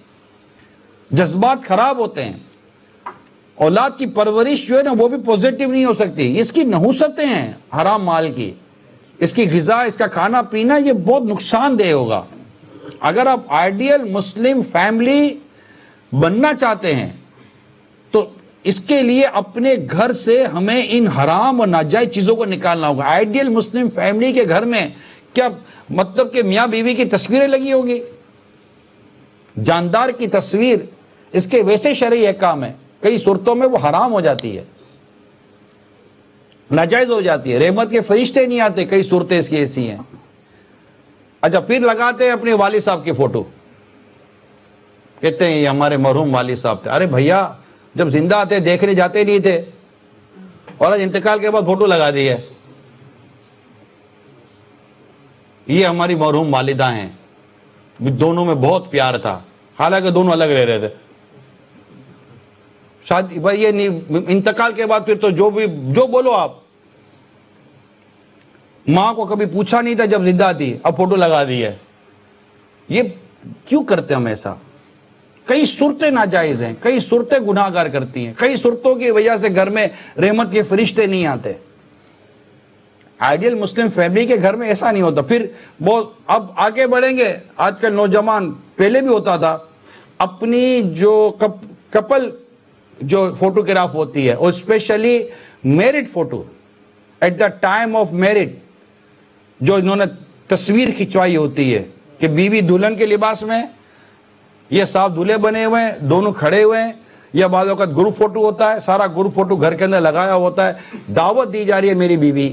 جذبات خراب ہوتے ہیں۔ اولاد کی پرورش جو ہے نا وہ بھی پوزیٹو نہیں ہو سکتی، اس کی نحوستیں ہیں حرام مال کی، اس کی غذا، اس کا کھانا پینا یہ بہت نقصان دہ ہوگا۔ اگر آپ آئیڈیل مسلم فیملی بننا چاہتے ہیں تو اس کے لیے اپنے گھر سے ہمیں ان حرام اور ناجائز چیزوں کو نکالنا ہوگا۔ آئیڈیل مسلم فیملی کے گھر میں کیا مطلب کہ میاں بیوی کی تصویریں لگی ہوگی؟ جاندار کی تصویر، اس کے ویسے شرعی احکام ہے، کئی صورتوں میں وہ حرام ہو جاتی ہے، ناجائز ہو جاتی ہے، رحمت کے فرشتے نہیں آتے، کئی صورتیں اس کی ایسی ہیں۔ اچھا، پھر لگاتے ہیں اپنے والد صاحب کی فوٹو، کہتے ہیں یہ ہمارے مرحوم والد صاحب تھے۔ ارے بھیا، جب زندہ تھے دیکھنے جاتے نہیں تھے، اور آج انتقال کے بعد فوٹو لگا دی ہے۔ یہ ہماری مرحوم والدہ ہیں، دونوں میں بہت پیار تھا، حالانکہ دونوں الگ رہ رہے تھے۔ شادی بھائی یہ نہیں، انتقال کے بعد پھر تو جو بولو آپ، ماں کو کبھی پوچھا نہیں تھا جب زندہ تھی، اب فوٹو لگا دی ہے۔ یہ کیوں کرتے ہم ایسا؟ کئی صورتیں ناجائز ہیں، کئی صورتیں گناہگار کرتی ہیں، کئی صورتوں کی وجہ سے گھر میں رحمت کے فرشتے نہیں آتے۔ آئیڈیل مسلم فیملی کے گھر میں ایسا نہیں ہوتا۔ پھر بہت اب آگے بڑھیں گے، آج کل نوجوان، پہلے بھی ہوتا تھا، اپنی جو کپل جو فوٹوگراف ہوتی ہے، اور especially married photo at the time of married, جو انہوں نے تصویر کھنچوائی ہوتی ہے کہ بیوی دلہن کے لباس میں، یہ صاحب دولہے بنے ہوئے ہیں، دونوں کھڑے ہوئے ہیں، یا بعض اوقات گروپ فوٹو ہوتا ہے، سارا گروپ فوٹو گھر کے اندر لگایا ہوتا ہے، دعوت دی جا رہی ہے میری بیوی،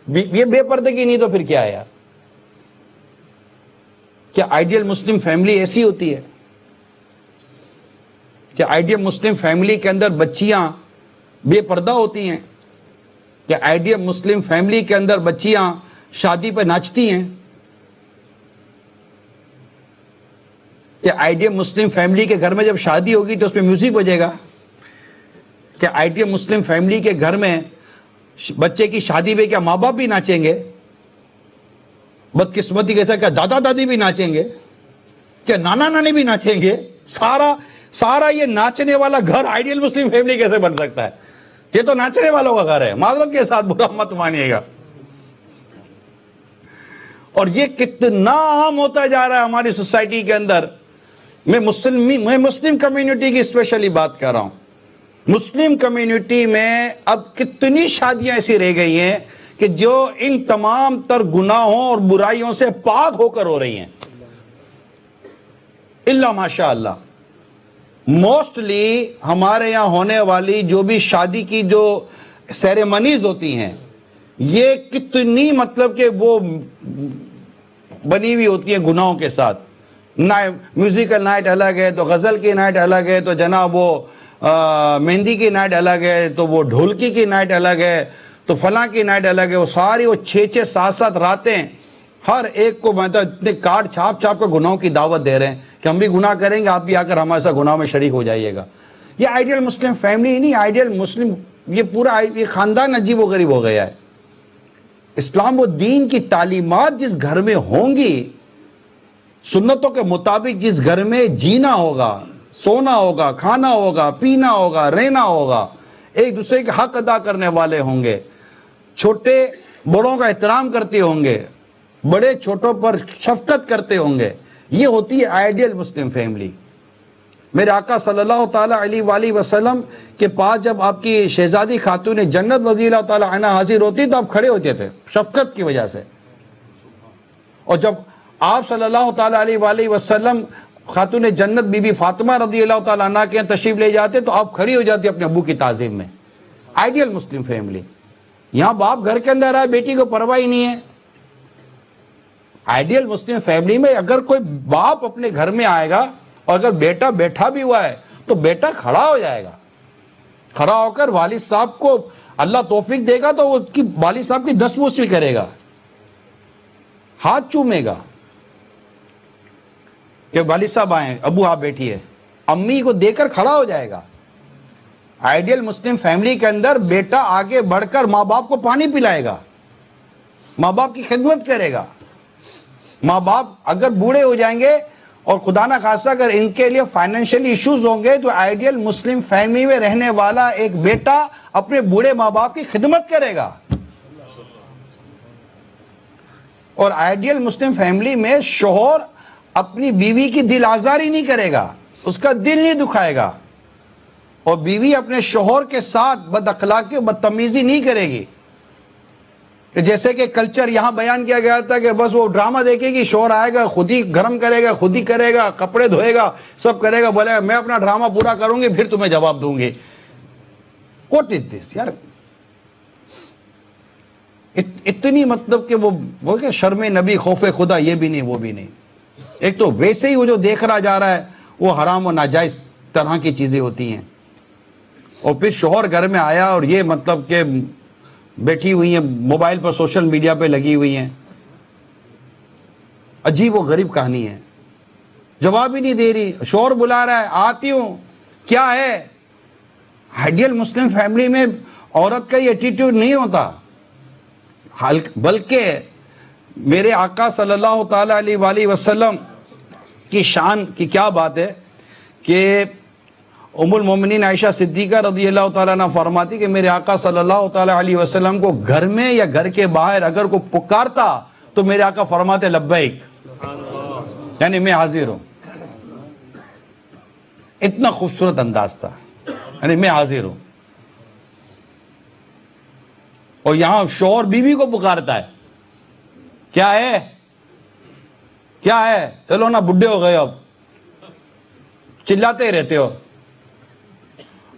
یہ بے پردے کی نہیں تو پھر کیا ہے یار؟ کیا آئیڈیل مسلم فیملی ایسی ہوتی ہے؟ کیا آئیڈیل مسلم فیملی کے اندر بچیاں بے پردہ ہوتی ہیں؟ کیا آئیڈیل مسلم فیملی کے اندر بچیاں شادی پہ ناچتی ہیں؟ کیا آئیڈیل مسلم فیملی کے گھر میں جب شادی ہوگی تو اس میں میوزک بجے گا؟ کیا آئیڈیل مسلم فیملی کے گھر میں بچے کی شادی پہ کیا ماں باپ بھی ناچیں گے؟ بدقسمتی کے ساتھ کیا دادا دادی بھی ناچیں گے؟ کیا نانا نانی بھی ناچیں گے؟ سارا یہ ناچنے والا گھر آئیڈیل مسلم فیملی کیسے بن سکتا ہے؟ یہ تو ناچنے والوں کا گھر ہے، معذرت کے ساتھ برا مت مانیے گا. اور یہ کتنا عام ہوتا جا رہا ہے ہماری سوسائٹی کے اندر. میں مسلم کمیونٹی کی اسپیشلی بات کر رہا ہوں. مسلم کمیونٹی میں اب کتنی شادیاں ایسی رہ گئی ہیں کہ جو ان تمام تر گناہوں اور برائیوں سے پاک ہو کر ہو رہی ہیں. اللہ ماشاء اللہ. موسٹلی ہمارے یہاں ہونے والی جو بھی شادی کی جو سیریمنیز ہوتی ہیں یہ کتنی مطلب کہ وہ بنی ہوئی ہوتی ہیں گناہوں کے ساتھ. میوزیکل نائٹ الگ ہے تو غزل کی نائٹ الگ ہے تو جناب وہ مہندی کی نائٹ الگ ہے تو وہ ڈھولکی کی نائٹ الگ ہے تو فلاں کی نائٹ الگ ہے. وہ ساری وہ 6-6 7-7 راتیں ہر ایک کو مطلب اتنے کارڈ چھاپ چھاپ کر گناہوں کی دعوت دے رہے ہیں کہ ہم بھی گناہ کریں گے، آپ بھی آ کر ہمارے ساتھ گناہ میں شریک ہو جائیے گا. یہ آئیڈیل مسلم فیملی ہی نہیں، آئیڈیل مسلم یہ پورا یہ خاندان عجیب و غریب ہو گیا ہے. اسلام و دین کی تعلیمات جس گھر میں ہوں گی، سنتوں کے مطابق جس گھر میں جینا ہوگا، سونا ہوگا، کھانا ہوگا، پینا ہوگا، رہنا ہوگا، ایک دوسرے کے حق ادا کرنے والے ہوں گے، چھوٹے بڑوں کا احترام کرتے ہوں گے، بڑے چھوٹوں پر شفقت کرتے ہوں گے، یہ ہوتی ہے آئیڈیل مسلم فیملی. میرے آقا صلی اللہ تعالی علیہ وآلہ وسلم کے پاس جب آپ کی شہزادی خاتون جنت رضی اللہ تعالی عنہ حاضر ہوتی تو آپ کھڑے ہوتے تھے شفقت کی وجہ سے. اور جب آپ صلی اللہ تعالی علیہ وآلہ وسلم خاتون جنت بی بی فاطمہ رضی اللہ تعالی عنہ کے یہاں تشریف لے جاتے تو آپ کھڑی ہو جاتی اپنے ابو کی تعظیم میں. Ideal Muslim family. یہاں باپ گھر کے اندر آئے، بیٹی کو پرواہ ہی نہیں ہے. آئیڈیل مسلم فیملی میں اگر کوئی باپ اپنے گھر میں آئے گا اور اگر بیٹا بیٹھا بھی ہوا ہے تو بیٹا کھڑا ہو جائے گا، کھڑا ہو کر والد صاحب کو اللہ توفیق دے گا تو وہ والد صاحب کی دستبوس بھی کرے گا، ہاتھ چومے گا کہ والد صاحب آئے، ابو آپ بیٹھیے، امی کو دے کر کھڑا ہو جائے گا. آئیڈیل مسلم فیملی کے اندر بیٹا آگے بڑھ کر ماں باپ کو پانی پلائے گا، ماں باپ کی خدمت کرے گا. ماں باپ اگر بوڑھے ہو جائیں گے اور خدا نہ خواستہ اگر ان کے لیے فائنینشیلی ایشوز ہوں گے تو آئیڈیل مسلم فیملی میں رہنے والا ایک بیٹا اپنے بوڑھے ماں باپ کی خدمت کرے گا. اور آئیڈیل مسلم فیملی میں شوہر اپنی بیوی کی دل آزاری نہیں کرے گا، اس کا دل نہیں دکھائے گا، اور بیوی اپنے شوہر کے ساتھ بد اخلاقی و بدتمیزی نہیں کرے گی. کہ جیسے کہ کلچر یہاں بیان کیا گیا تھا کہ بس وہ ڈرامہ دیکھے گی، شوہر آئے گا خود ہی گرم کرے گا، خود ہی کرے گا، کپڑے دھوئے گا، سب کرے گا، بولے گا میں اپنا ڈرامہ پورا کروں گی پھر تمہیں جواب دوں گی. واٹ از دس یار؟ اتنی مطلب کہ وہ بول کے شرم نبی خوف خدا یہ بھی نہیں وہ بھی نہیں. ایک تو ویسے ہی وہ جو دیکھ رہا جا رہا ہے وہ حرام و ناجائز طرح کی چیزیں ہوتی ہیں، اور پھر شوہر گھر میں آیا اور یہ مطلب کہ بیٹھی ہوئی ہیں موبائل پر سوشل میڈیا پہ لگی ہوئی ہیں. عجیب و غریب کہانی ہے. جواب ہی نہیں دے رہی، شوہر بلا رہا ہے آتی ہوں، کیا ہے؟ آئیڈیل مسلم فیملی میں عورت کا یہ ایٹیٹیوڈ نہیں ہوتا، بلکہ میرے آقا صلی اللہ تعالی علیہ وآلہ وسلم کی شان کی کیا بات ہے کہ ام المومنین عائشہ صدیقہ رضی اللہ تعالیٰ عنہ فرماتی کہ میرے آقا صلی اللہ تعالی علیہ وسلم کو گھر میں یا گھر کے باہر اگر کوئی پکارتا تو میرے آقا فرماتے لبیک، یعنی میں حاضر ہوں. اتنا خوبصورت انداز تھا، یعنی میں حاضر ہوں. اور یہاں شوہر بیوی کو پکارتا ہے، کیا ہے کیا ہے، چلو نا بڈھے ہو گئے اب، چلاتے ہی رہتے ہو.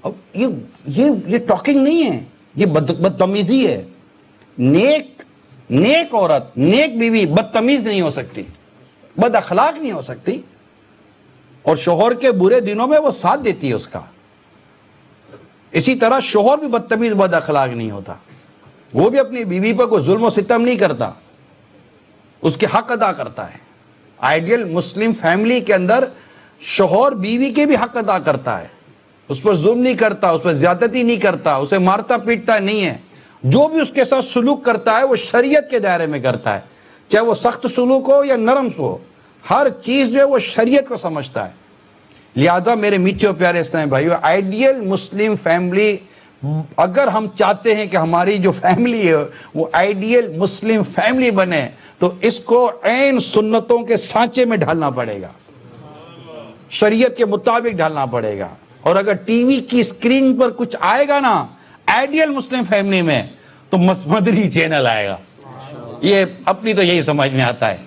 اب یہ ٹاکنگ نہیں ہے، یہ بدتمیزی ہے. نیک عورت، نیک بیوی بدتمیز نہیں ہو سکتی، بد اخلاق نہیں ہو سکتی، اور شوہر کے برے دنوں میں وہ ساتھ دیتی ہے اس کا. اسی طرح شوہر بھی بدتمیز بد اخلاق نہیں ہوتا، وہ بھی اپنی بیوی پر کوئی ظلم و ستم نہیں کرتا، اس کے حق ادا کرتا ہے. آئیڈیل مسلم فیملی کے اندر شوہر بیوی کے بھی حق ادا کرتا ہے، اس پر ظلم نہیں کرتا، اس پر زیادتی نہیں کرتا، اسے مارتا پیٹتا نہیں ہے. جو بھی اس کے ساتھ سلوک کرتا ہے وہ شریعت کے دائرے میں کرتا ہے، چاہے وہ سخت سلوک ہو یا نرم ہو، ہر چیز جو ہے وہ شریعت کو سمجھتا ہے. لہذا میرے میٹھے اور پیارے اسلامی بھائیو، آئیڈیل مسلم فیملی، اگر ہم چاہتے ہیں کہ ہماری جو فیملی ہے وہ آئیڈیل مسلم فیملی بنے تو اس کو عین سنتوں کے سانچے میں ڈھالنا پڑے گا، شریعت کے مطابق ڈھالنا پڑے گا. اور اگر ٹی وی کی اسکرین پر کچھ آئے گا نا آئیڈیل مسلم فیملی میں تو مدنی چینل آئے گا. یہ اپنی تو یہی سمجھ میں آتا ہے،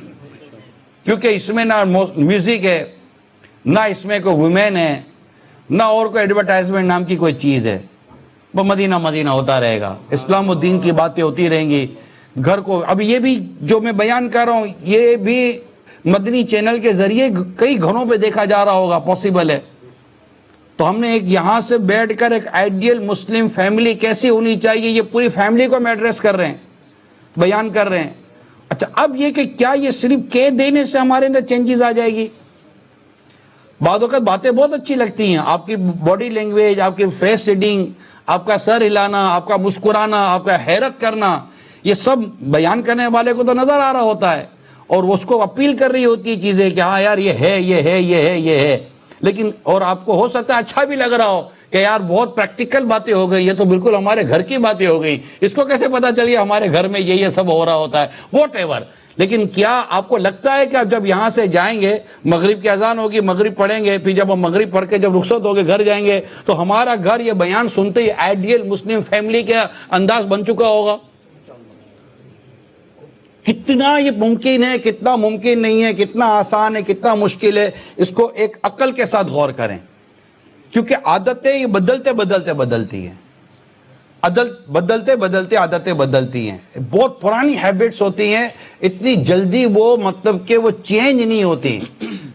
کیونکہ اس میں نہ میوزک ہے، نہ اس میں کوئی ویمن ہے، نہ اور کوئی ایڈورٹائزمنٹ نام کی کوئی چیز ہے. وہ مدینہ مدینہ ہوتا رہے گا، اسلام و دین کی باتیں ہوتی رہیں گی. گھر کو اب یہ بھی جو میں بیان کر رہا ہوں یہ بھی مدنی چینل کے ذریعے کئی گھروں پہ دیکھا جا رہا ہوگا، پاسبل ہے. تو ہم نے ایک یہاں سے بیٹھ کر ایک آئیڈیل مسلم فیملی کیسی ہونی چاہیے یہ پوری فیملی کو ہم ایڈریس کر رہے ہیں، بیان کر رہے ہیں. اچھا اب یہ کہ کیا یہ صرف کہہ دینے سے ہمارے اندر چینجز آ جائے گی؟ بعض اوقات باتیں بہت اچھی لگتی ہیں، آپ کی باڈی لینگویج، آپ کی فیس ریڈنگ، آپ کا سر ہلانا، آپ کا مسکرانا، آپ کا حیرت کرنا، یہ سب بیان کرنے والے کو تو نظر آ رہا ہوتا ہے اور اس کو اپیل کر رہی ہوتی ہے چیزیں کہ ہاں یار یہ ہے یہ ہے یہ ہے یہ ہے. لیکن اور آپ کو ہو سکتا ہے اچھا بھی لگ رہا ہو کہ یار بہت پریکٹیکل باتیں ہو گئی، یہ تو بالکل ہمارے گھر کی باتیں ہو گئی، اس کو کیسے پتا چلیے ہمارے گھر میں یہ سب ہو رہا ہوتا ہے، واٹ ایور. لیکن کیا آپ کو لگتا ہے کہ اب جب یہاں سے جائیں گے مغرب کی اذان ہوگی، مغرب پڑھیں گے، پھر جب ہم مغرب پڑھ کے جب رخصت ہو کے گھر جائیں گے تو ہمارا گھر یہ بیان سنتے ہی آئیڈیل مسلم فیملی کا انداز بن چکا ہوگا؟ کتنا یہ ممکن ہے، کتنا ممکن نہیں ہے، کتنا آسان ہے، کتنا مشکل ہے، اس کو ایک عقل کے ساتھ غور کریں. کیونکہ عادتیں یہ بدلتے بدلتے بدلتی ہیں، بدلتے بدلتے عادتیں بدلتی ہیں. بہت پرانی ہیبٹس ہوتی ہیں، اتنی جلدی وہ مطلب کہ وہ چینج نہیں ہوتی،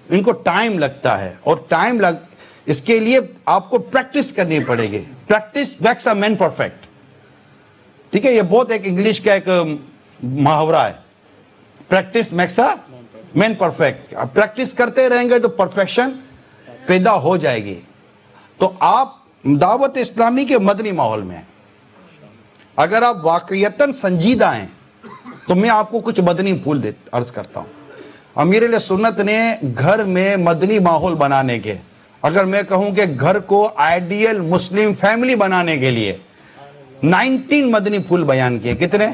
ان کو ٹائم لگتا ہے. اور اس کے لیے آپ کو پریکٹس کرنی پڑے گی. Practice makes a man perfect. ٹھیک ہے، یہ بہت ایک انگلش کا ایک محاورہ ہے، practice makes a man perfect. آپ پریکٹس کرتے رہیں گے تو پرفیکشن پیدا ہو جائے گی. تو آپ دعوت اسلامی کے مدنی ماحول میں ہیں، اگر آپ واقعیتاً سنجیدہ ہیں تو میں آپ کو کچھ مدنی پھول عرض کرتا ہوں. امیر اہل سنت نے گھر میں مدنی ماحول بنانے کے، اگر میں کہوں کہ گھر کو آئیڈیل مسلم فیملی بنانے کے لیے 19 مدنی پھول بیان کیے. کتنے؟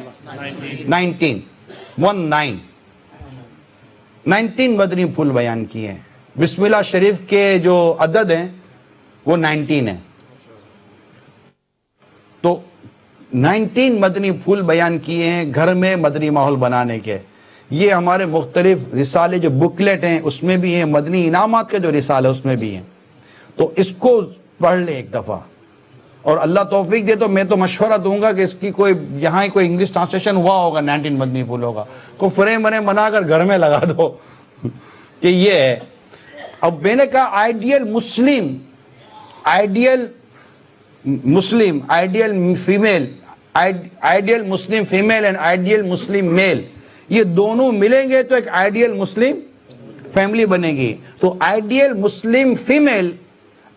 19 مدنی پھول بیان کیے ہیں. بسم اللہ شریف کے جو عدد ہیں وہ 19 ہیں. تو 19 مدنی پھول بیان کیے ہیں گھر میں مدنی ماحول بنانے کے. یہ ہمارے مختلف رسالے جو بکلیٹ ہیں اس میں بھی ہیں، مدنی انعامات کے جو رسالے اس میں بھی ہیں. تو اس کو پڑھ لیں ایک دفعہ، اور اللہ توفیق دے تو میں تو مشورہ دوں گا کہ اس کی کوئی یہاں کوئی انگلش ٹرانسلیشن ہوا ہوگا 19 مدنی پھول ہوگا، کو فریم بنا کر گھر میں لگا دو کہ یہ ہے. اب میں نے کہا ideal Muslim, ideal female, ideal Muslim female and ideal Muslim male, یہ دونوں ملیں گے تو ایک آئیڈیل مسلم فیملی بنے گی. تو آئیڈیل مسلم فیمیل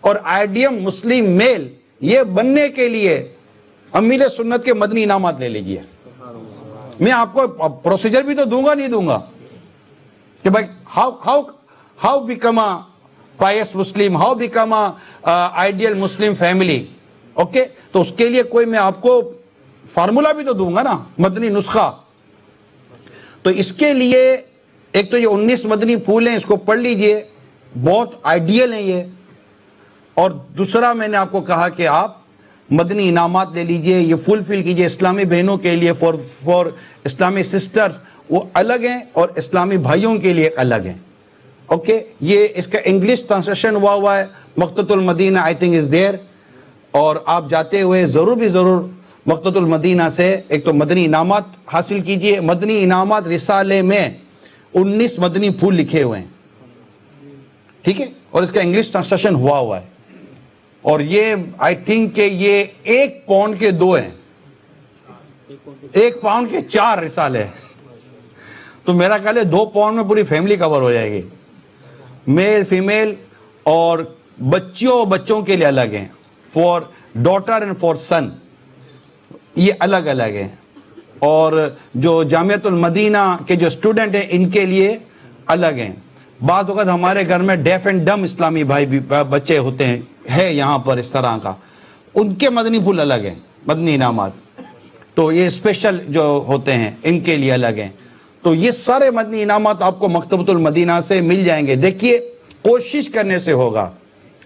اور آئیڈیل مسلم میل یہ بننے کے لیے امیر سنت کے مدنی انعامات لے لیجئے. میں آپ کو پروسیجر بھی تو دوں گا نہیں دوں گا کہ بھائی how become a pious Muslim, how become a ideal Muslim family. Okay, تو اس کے لیے کوئی میں آپ کو فارمولا بھی تو دوں گا نا، مدنی نسخہ. تو اس کے لیے ایک تو یہ 19 مدنی پھول ہیں، اس کو پڑھ لیجئے، بہت آئیڈیل ہیں یہ. اور دوسرا میں نے آپ کو کہا کہ آپ مدنی انعامات لے لیجئے، یہ فلفل کیجئے اسلامی بہنوں کے لیے، فور اسلامی سسٹرز وہ الگ ہیں اور اسلامی بھائیوں کے لیے الگ ہیں. اوکے، یہ اس کا انگلش ٹرانسلیشن ہوا ہے، مقتۃ المدینہ آئی تھنک از دیئر. اور آپ جاتے ہوئے ضرور مقتۃ المدینہ سے ایک تو مدنی انعامات حاصل کیجئے. مدنی انعامات رسالے میں 19 مدنی پھول لکھے ہوئے ہیں، ٹھیک ہے، اور اس کا انگلش ٹرانسلیشن ہوا ہے. اور یہ آئی تھنک کہ یہ 1 پاؤنڈ کے 2 ہیں، 1 پاؤنڈ کے 4 رسالے ہیں. تو میرا خیال ہے 2 پاؤنڈ میں پوری فیملی کور ہو جائے گی. میل فیمیل اور بچوں کے لیے الگ ہیں، فار ڈاٹر اینڈ فار سن یہ الگ الگ ہیں. اور جو جامعۃ المدینہ کے جو اسٹوڈنٹ ہیں ان کے لیے الگ ہیں. بعض وقت ہمارے گھر میں ڈیف اینڈ ڈم اسلامی بھائی بھی بچے ہوتے ہیں، ہے یہاں پر اس طرح کا، ان کے مدنی پھول الگ ہیں، مدنی انعامات تو یہ اسپیشل جو ہوتے ہیں ان کے لیے الگ ہیں. تو یہ سارے مدنی انعامات آپ کو مکتبۃ المدینہ سے مل جائیں گے. دیکھیے کوشش کرنے سے ہوگا.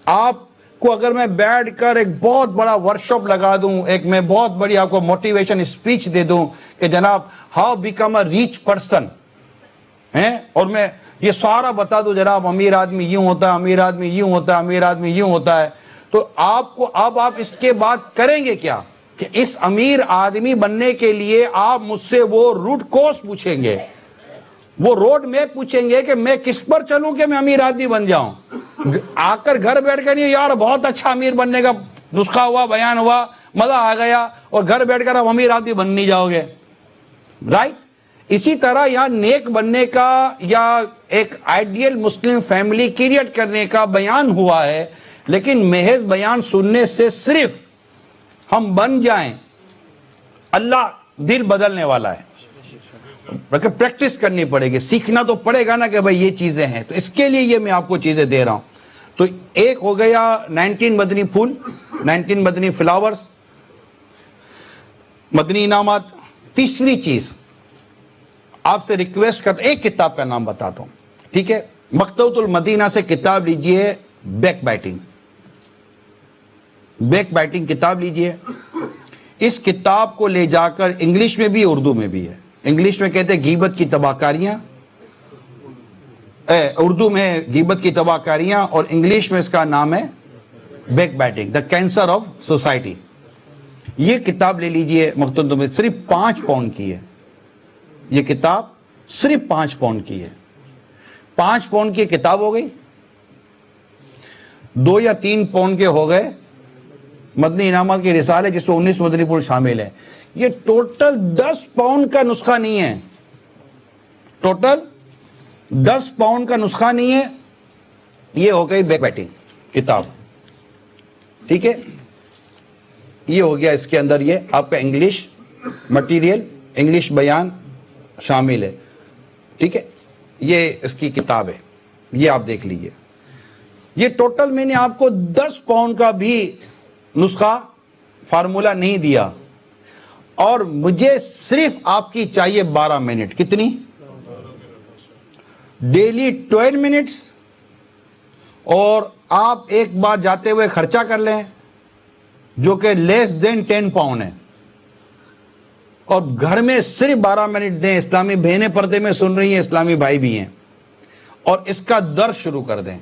آپ کو اگر میں بیٹھ کر ایک بہت بڑا ورکشاپ لگا دوں، ایک میں بہت بڑی آپ کو موٹیویشن اسپیچ دے دوں کہ جناب how become a reach person, اور میں یہ سارا بتا دوں جناب امیر آدمی یوں ہوتا ہے، امیر آدمی یوں ہوتا ہے، امیر آدمی یوں ہوتا ہے، تو آپ کو اب آپ اس کے بعد کریں گے کیا کہ اس امیر آدمی بننے کے لیے آپ مجھ سے وہ روٹ کورس پوچھیں گے، وہ روڈ میپ پوچھیں گے کہ میں کس پر چلوں کہ میں امیر آدمی بن جاؤں. آ کر گھر بیٹھ کر نہیں یار بہت اچھا امیر بننے کا نسخہ ہوا، بیان ہوا، مزہ آ گیا، اور گھر بیٹھ کر آپ امیر آدمی بن نہیں جاؤ گے. رائٹ؟ اسی طرح یہاں نیک بننے کا یا ایک آئیڈیل مسلم فیملی کریٹ کرنے کا بیان ہوا ہے، لیکن محض بیان سننے سے صرف ہم بن جائیں، اللہ دل بدلنے والا ہے. بلکہ پریکٹس کرنی پڑے گی، سیکھنا تو پڑے گا نا کہ بھئی یہ چیزیں ہیں. تو اس کے لیے یہ میں آپ کو چیزیں دے رہا ہوں. تو ایک ہو گیا 19 مدنی پھول، 19 مدنی فلاورز، مدنی انعامات. تیسری چیز آپ سے ریکویسٹ کرتا، ایک کتاب کا نام بتاتا ہوں، ٹھیک ہے؟ مکتبۃ المدینہ سے کتاب لیجئے، بیک بائٹنگ. بیک بائٹنگ کتاب لیجئے. اس کتاب کو لے جا کر انگلش میں بھی اردو میں بھی ہے. انگلش میں کہتے ہیں غیبت کی تباہکاریاں، اردو میں غیبت کی تباہکاریاں، اور انگلش میں اس کا نام ہے back biting, the cancer of society. یہ کتاب لے لیجئے، مکتبۃ میں صرف 5 پاؤنڈ کی ہے. یہ کتاب صرف 5 پاؤنڈ کی ہے. 5 پاؤنڈ کی کتاب ہو گئی، 2 یا 3 پاؤنڈ کے ہو گئے مدنی انعامات کی رسالے جس میں 19 مدنی پھول شامل ہے. یہ ٹوٹل 10 پاؤنڈ کا نسخہ نہیں ہے، ٹوٹل 10 پاؤنڈ کا نسخہ نہیں ہے. یہ ہو گئی بیک بائٹنگ کتاب، ٹھیک ہے؟ یہ ہو گیا اس کے اندر یہ آپ کا انگلش مٹیریل، انگلش بیان شامل ہے، ٹھیک ہے؟ یہ اس کی کتاب ہے، یہ آپ دیکھ لیجئے. یہ ٹوٹل میں نے آپ کو 10 پاؤنڈ کا بھی نسخہ فارمولا نہیں دیا، اور مجھے صرف آپ کی چاہیے 12 منٹ. کتنی؟ Daily 12 minutes. اور آپ ایک بار جاتے ہوئے خرچہ کر لیں جو کہ لیس دین 10 پاؤنڈ ہے، اور گھر میں صرف 12 منٹ دیں. اسلامی بہنیں پردے میں سن رہی ہیں، اسلامی بھائی بھی ہیں، اور اس کا درس شروع کر دیں.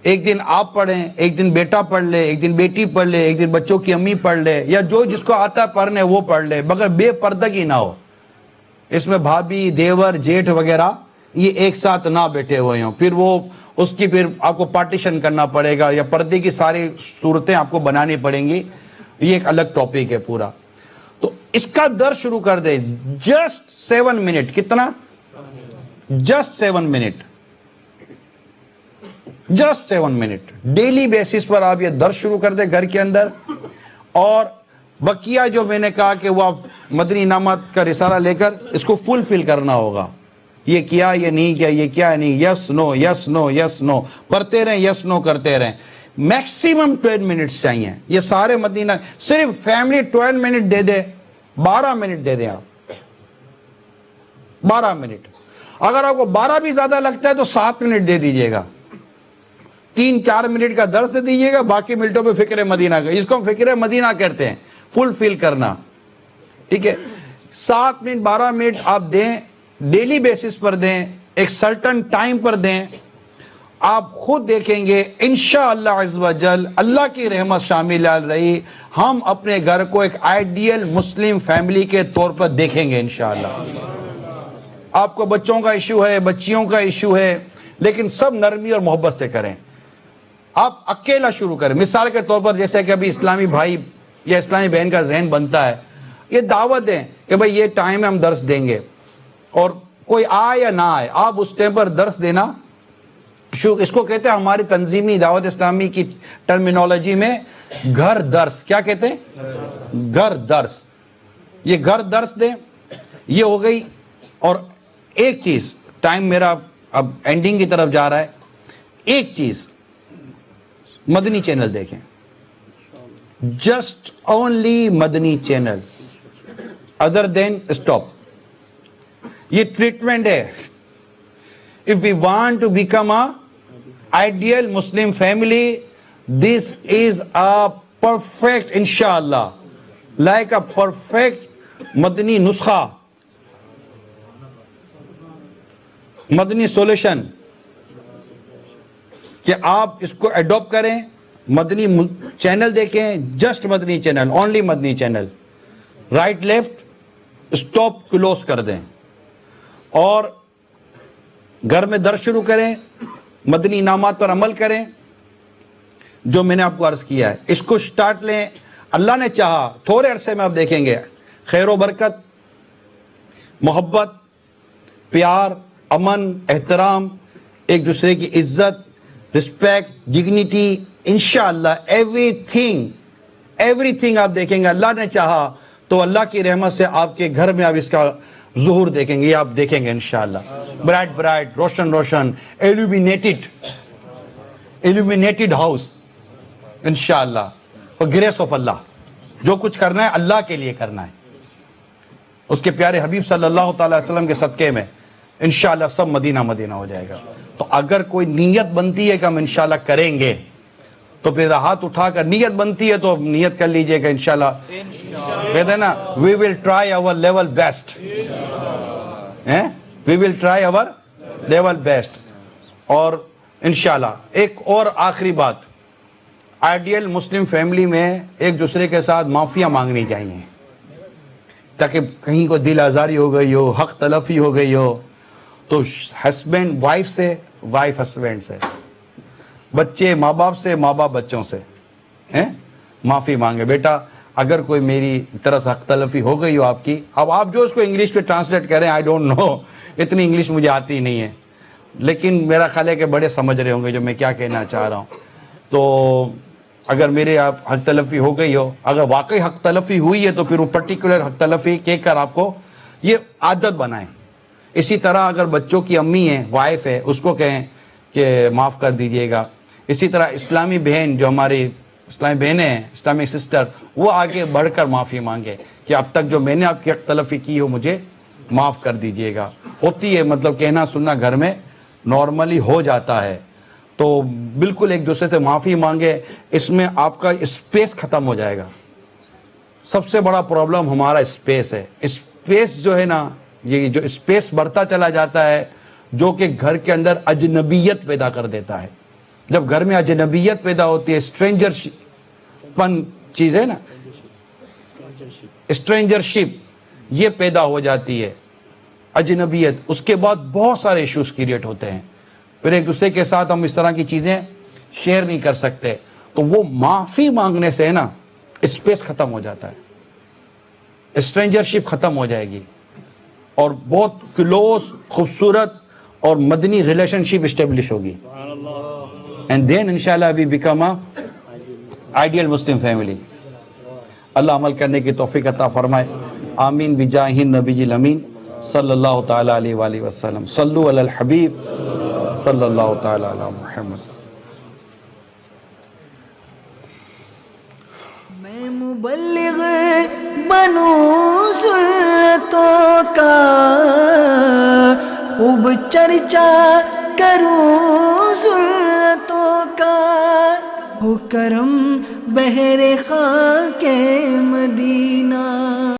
ایک دن آپ پڑھیں، ایک دن بیٹا پڑھ لے، ایک دن بیٹی پڑھ لے، ایک دن بچوں کی امی پڑھ لے، یا جو جس کو آتا ہے پڑھنے وہ پڑھ لے، مگر بے پردگی نہ ہو. اس میں بھابھی، دیور، جیٹھ وغیرہ یہ ایک ساتھ نہ بیٹھے ہوئے ہوں. پھر وہ اس کی پھر آپ کو پارٹیشن کرنا پڑے گا، یا پردے کی ساری صورتیں آپ کو بنانی پڑیں گی. یہ ایک الگ ٹاپک ہے پورا. تو اس کا درس شروع کر دیں. Just 7 minute. کتنا؟ Just 7 minute. Just 7 minute daily basis پر آپ یہ درس شروع کر دیں گھر کے اندر. اور بقیہ جو میں نے کہا کہ وہ آپ مدنی انعامات کا رسالہ لے کر اس کو فل کرنا ہوگا. یہ کیا، یہ نہیں کیا، یہ کیا نہیں، یس نو یس نو یس نو پڑھتے رہیں، یس نو کرتے رہیں. میکسیمم 12 منٹس چاہیے. یہ سارے مدینہ صرف فیملی 12 منٹ دے دے، 12 منٹ دے دیں آپ، 12 منٹ. اگر آپ کو 12 بھی زیادہ لگتا ہے تو 7 منٹ دے دیجئے گا. 3-4 منٹ کا درس دے دیجئے گا، باقی منٹوں پہ فکر مدینہ کا، اس کو ہم فکر مدینہ کہتے ہیں، فل کرنا. ٹھیک ہے؟ 7 منٹ 12 منٹ آپ دیں، ڈیلی بیسس پر دیں، ایک سرٹن ٹائم پر دیں. آپ خود دیکھیں گے انشاءاللہ عز و جل اللہ کی رحمت شامل رہی، ہم اپنے گھر کو ایک آئیڈیل مسلم فیملی کے طور پر دیکھیں گے انشاءاللہ. آپ کو بچوں کا ایشو ہے، بچیوں کا ایشو ہے، لیکن سب نرمی اور محبت سے کریں. آپ اکیلا شروع کریں. مثال کے طور پر جیسے کہ ابھی اسلامی بھائی یا اسلامی بہن کا ذہن بنتا ہے، یہ دعوت دیں کہ بھئی یہ ٹائم ہم درس دیں گے، اور کوئی آئے یا نہ آئے آپ اس ٹائم پر درس دینا. اس کو کہتے ہیں ہماری تنظیمی دعوت اسلامی کی ٹرمینالوجی میں گھر درس. کیا کہتے ہیں؟ گھر درس. یہ گھر درس دیں. یہ ہو گئی. اور ایک چیز، ٹائم میرا اب اینڈنگ کی طرف جا رہا ہے. ایک چیز مدنی چینل دیکھیں, just only Madani channel, other than stop. یہ ٹریٹمنٹ ہے. If we want to become a ideal Muslim family, this is a perfect, انشاءاللہ لائک اے پرفیکٹ مدنی نسخہ, مدنی سولوشن, کہ آپ اس کو ایڈاپٹ کریں. مدنی چینل دیکھیں, just Madani channel, only Madani channel, right left stop close کر دیں, اور گھر میں درس شروع کریں, مدنی انعامات پر عمل کریں جو میں نے آپ کو عرض کیا ہے. اس کو سٹارٹ لیں. اللہ نے چاہا تھوڑے عرصے میں آپ دیکھیں گے خیر و برکت, محبت, پیار, امن, احترام, ایک دوسرے کی عزت, رسپیکٹ, ڈگنیٹی, انشاءاللہ ایوری تھنگ آپ دیکھیں گے. اللہ نے چاہا تو اللہ کی رحمت سے آپ کے گھر میں آپ اس کا ظہور دیکھیں گے. یہ آپ دیکھیں گے انشاءاللہ. برائٹ, روشن, illuminated ہاؤس انشاءاللہ, اور گریس آف اللہ. جو کچھ کرنا ہے اللہ کے لیے کرنا ہے, اس کے پیارے حبیب صلی اللہ تعالی وسلم کے صدقے میں انشاءاللہ سب مدینہ مدینہ ہو جائے گا. تو اگر کوئی نیت بنتی ہے کہ ہم انشاءاللہ کریں گے, تو پھر ہاتھ اٹھا کر نیت بنتی ہے تو نیت کر لیجئے گا انشاءاللہ. کہتے ہیں نا, we will try our level best, we will try our level best. اور انشاءاللہ ایک اور آخری بات, آئیڈیل مسلم فیملی میں ایک دوسرے کے ساتھ معافیاں مانگنی چاہیے, تاکہ کہیں کو دل آزاری ہو گئی ہو, حق تلفی ہو گئی ہو, تو ہسبینڈ وائف سے, وائف ہسبینڈ سے, بچے ماں باپ سے, ماں باپ بچوں سے معافی مانگے. بیٹا اگر کوئی میری طرح سے حق تلفی ہو گئی ہو آپ کی, اب آپ جو اس کو انگلش پہ ٹرانسلیٹ کریں, آئی ڈونٹ نو, اتنی انگلش مجھے آتی نہیں ہے, لیکن میرا خیال ہے کہ بڑے سمجھ رہے ہوں گے جو میں کیا کہنا چاہ رہا ہوں. تو اگر میرے آپ حق تلفی ہو گئی ہو, اگر واقعی حق تلفی ہوئی ہے تو پھر وہ پرٹیکولر حق تلفی کہہ کر آپ کو یہ عادت بنائیں. اسی طرح اگر بچوں کی امی ہے, وائف ہے, اس کو کہیں کہ معاف کر دیجئے گا. اسی طرح اسلامی بہن جو ہماری اسلامی بہنیں ہیں, اسلامک سسٹر, وہ آگے بڑھ کر معافی مانگے کہ اب تک جو میں نے آپ کی حق تلفی کی ہو مجھے معاف کر دیجئے گا. ہوتی ہے, مطلب کہنا سننا گھر میں نارملی ہو جاتا ہے. تو بالکل ایک دوسرے سے معافی مانگے. اس میں آپ کا اسپیس ختم ہو جائے گا. سب سے بڑا پرابلم ہمارا اسپیس ہے. اسپیس جو ہے نا, یہ جو اسپیس بڑھتا چلا جاتا ہے, جو کہ گھر کے اندر اجنبیت پیدا کر دیتا ہے. جب گھر میں اجنبیت پیدا ہوتی ہے, اسٹرینجر پن چیز ہے نا, اسٹرینجر شپ, یہ پیدا ہو جاتی ہے اجنبیت, اس کے بعد بہت سارے ایشوز کریٹ ہوتے ہیں. پھر ایک دوسرے کے ساتھ ہم اس طرح کی چیزیں شیئر نہیں کر سکتے. تو وہ معافی مانگنے سے نا اسپیس ختم ہو جاتا ہے, اسٹرینجر شپ ختم ہو جائے گی, اور بہت کلوز, خوبصورت اور مدنی ریلیشن شپ اسٹیبلش ہوگی. اینڈ دین انشاءاللہ we become a ideal Muslim family. اللہ عمل کرنے کی توفیق عطا فرمائے. آمین بجاہ النبی الامین صلی اللہ تعالی علیہ وآلہ وسلم. صلو علی الحبیب صلی اللہ تعالی علی محمد. میں مبلغ بنوں سنتوں کا, خوب چرچا کروں سنتوں کا, ہو کرم بہر خاک مدینہ.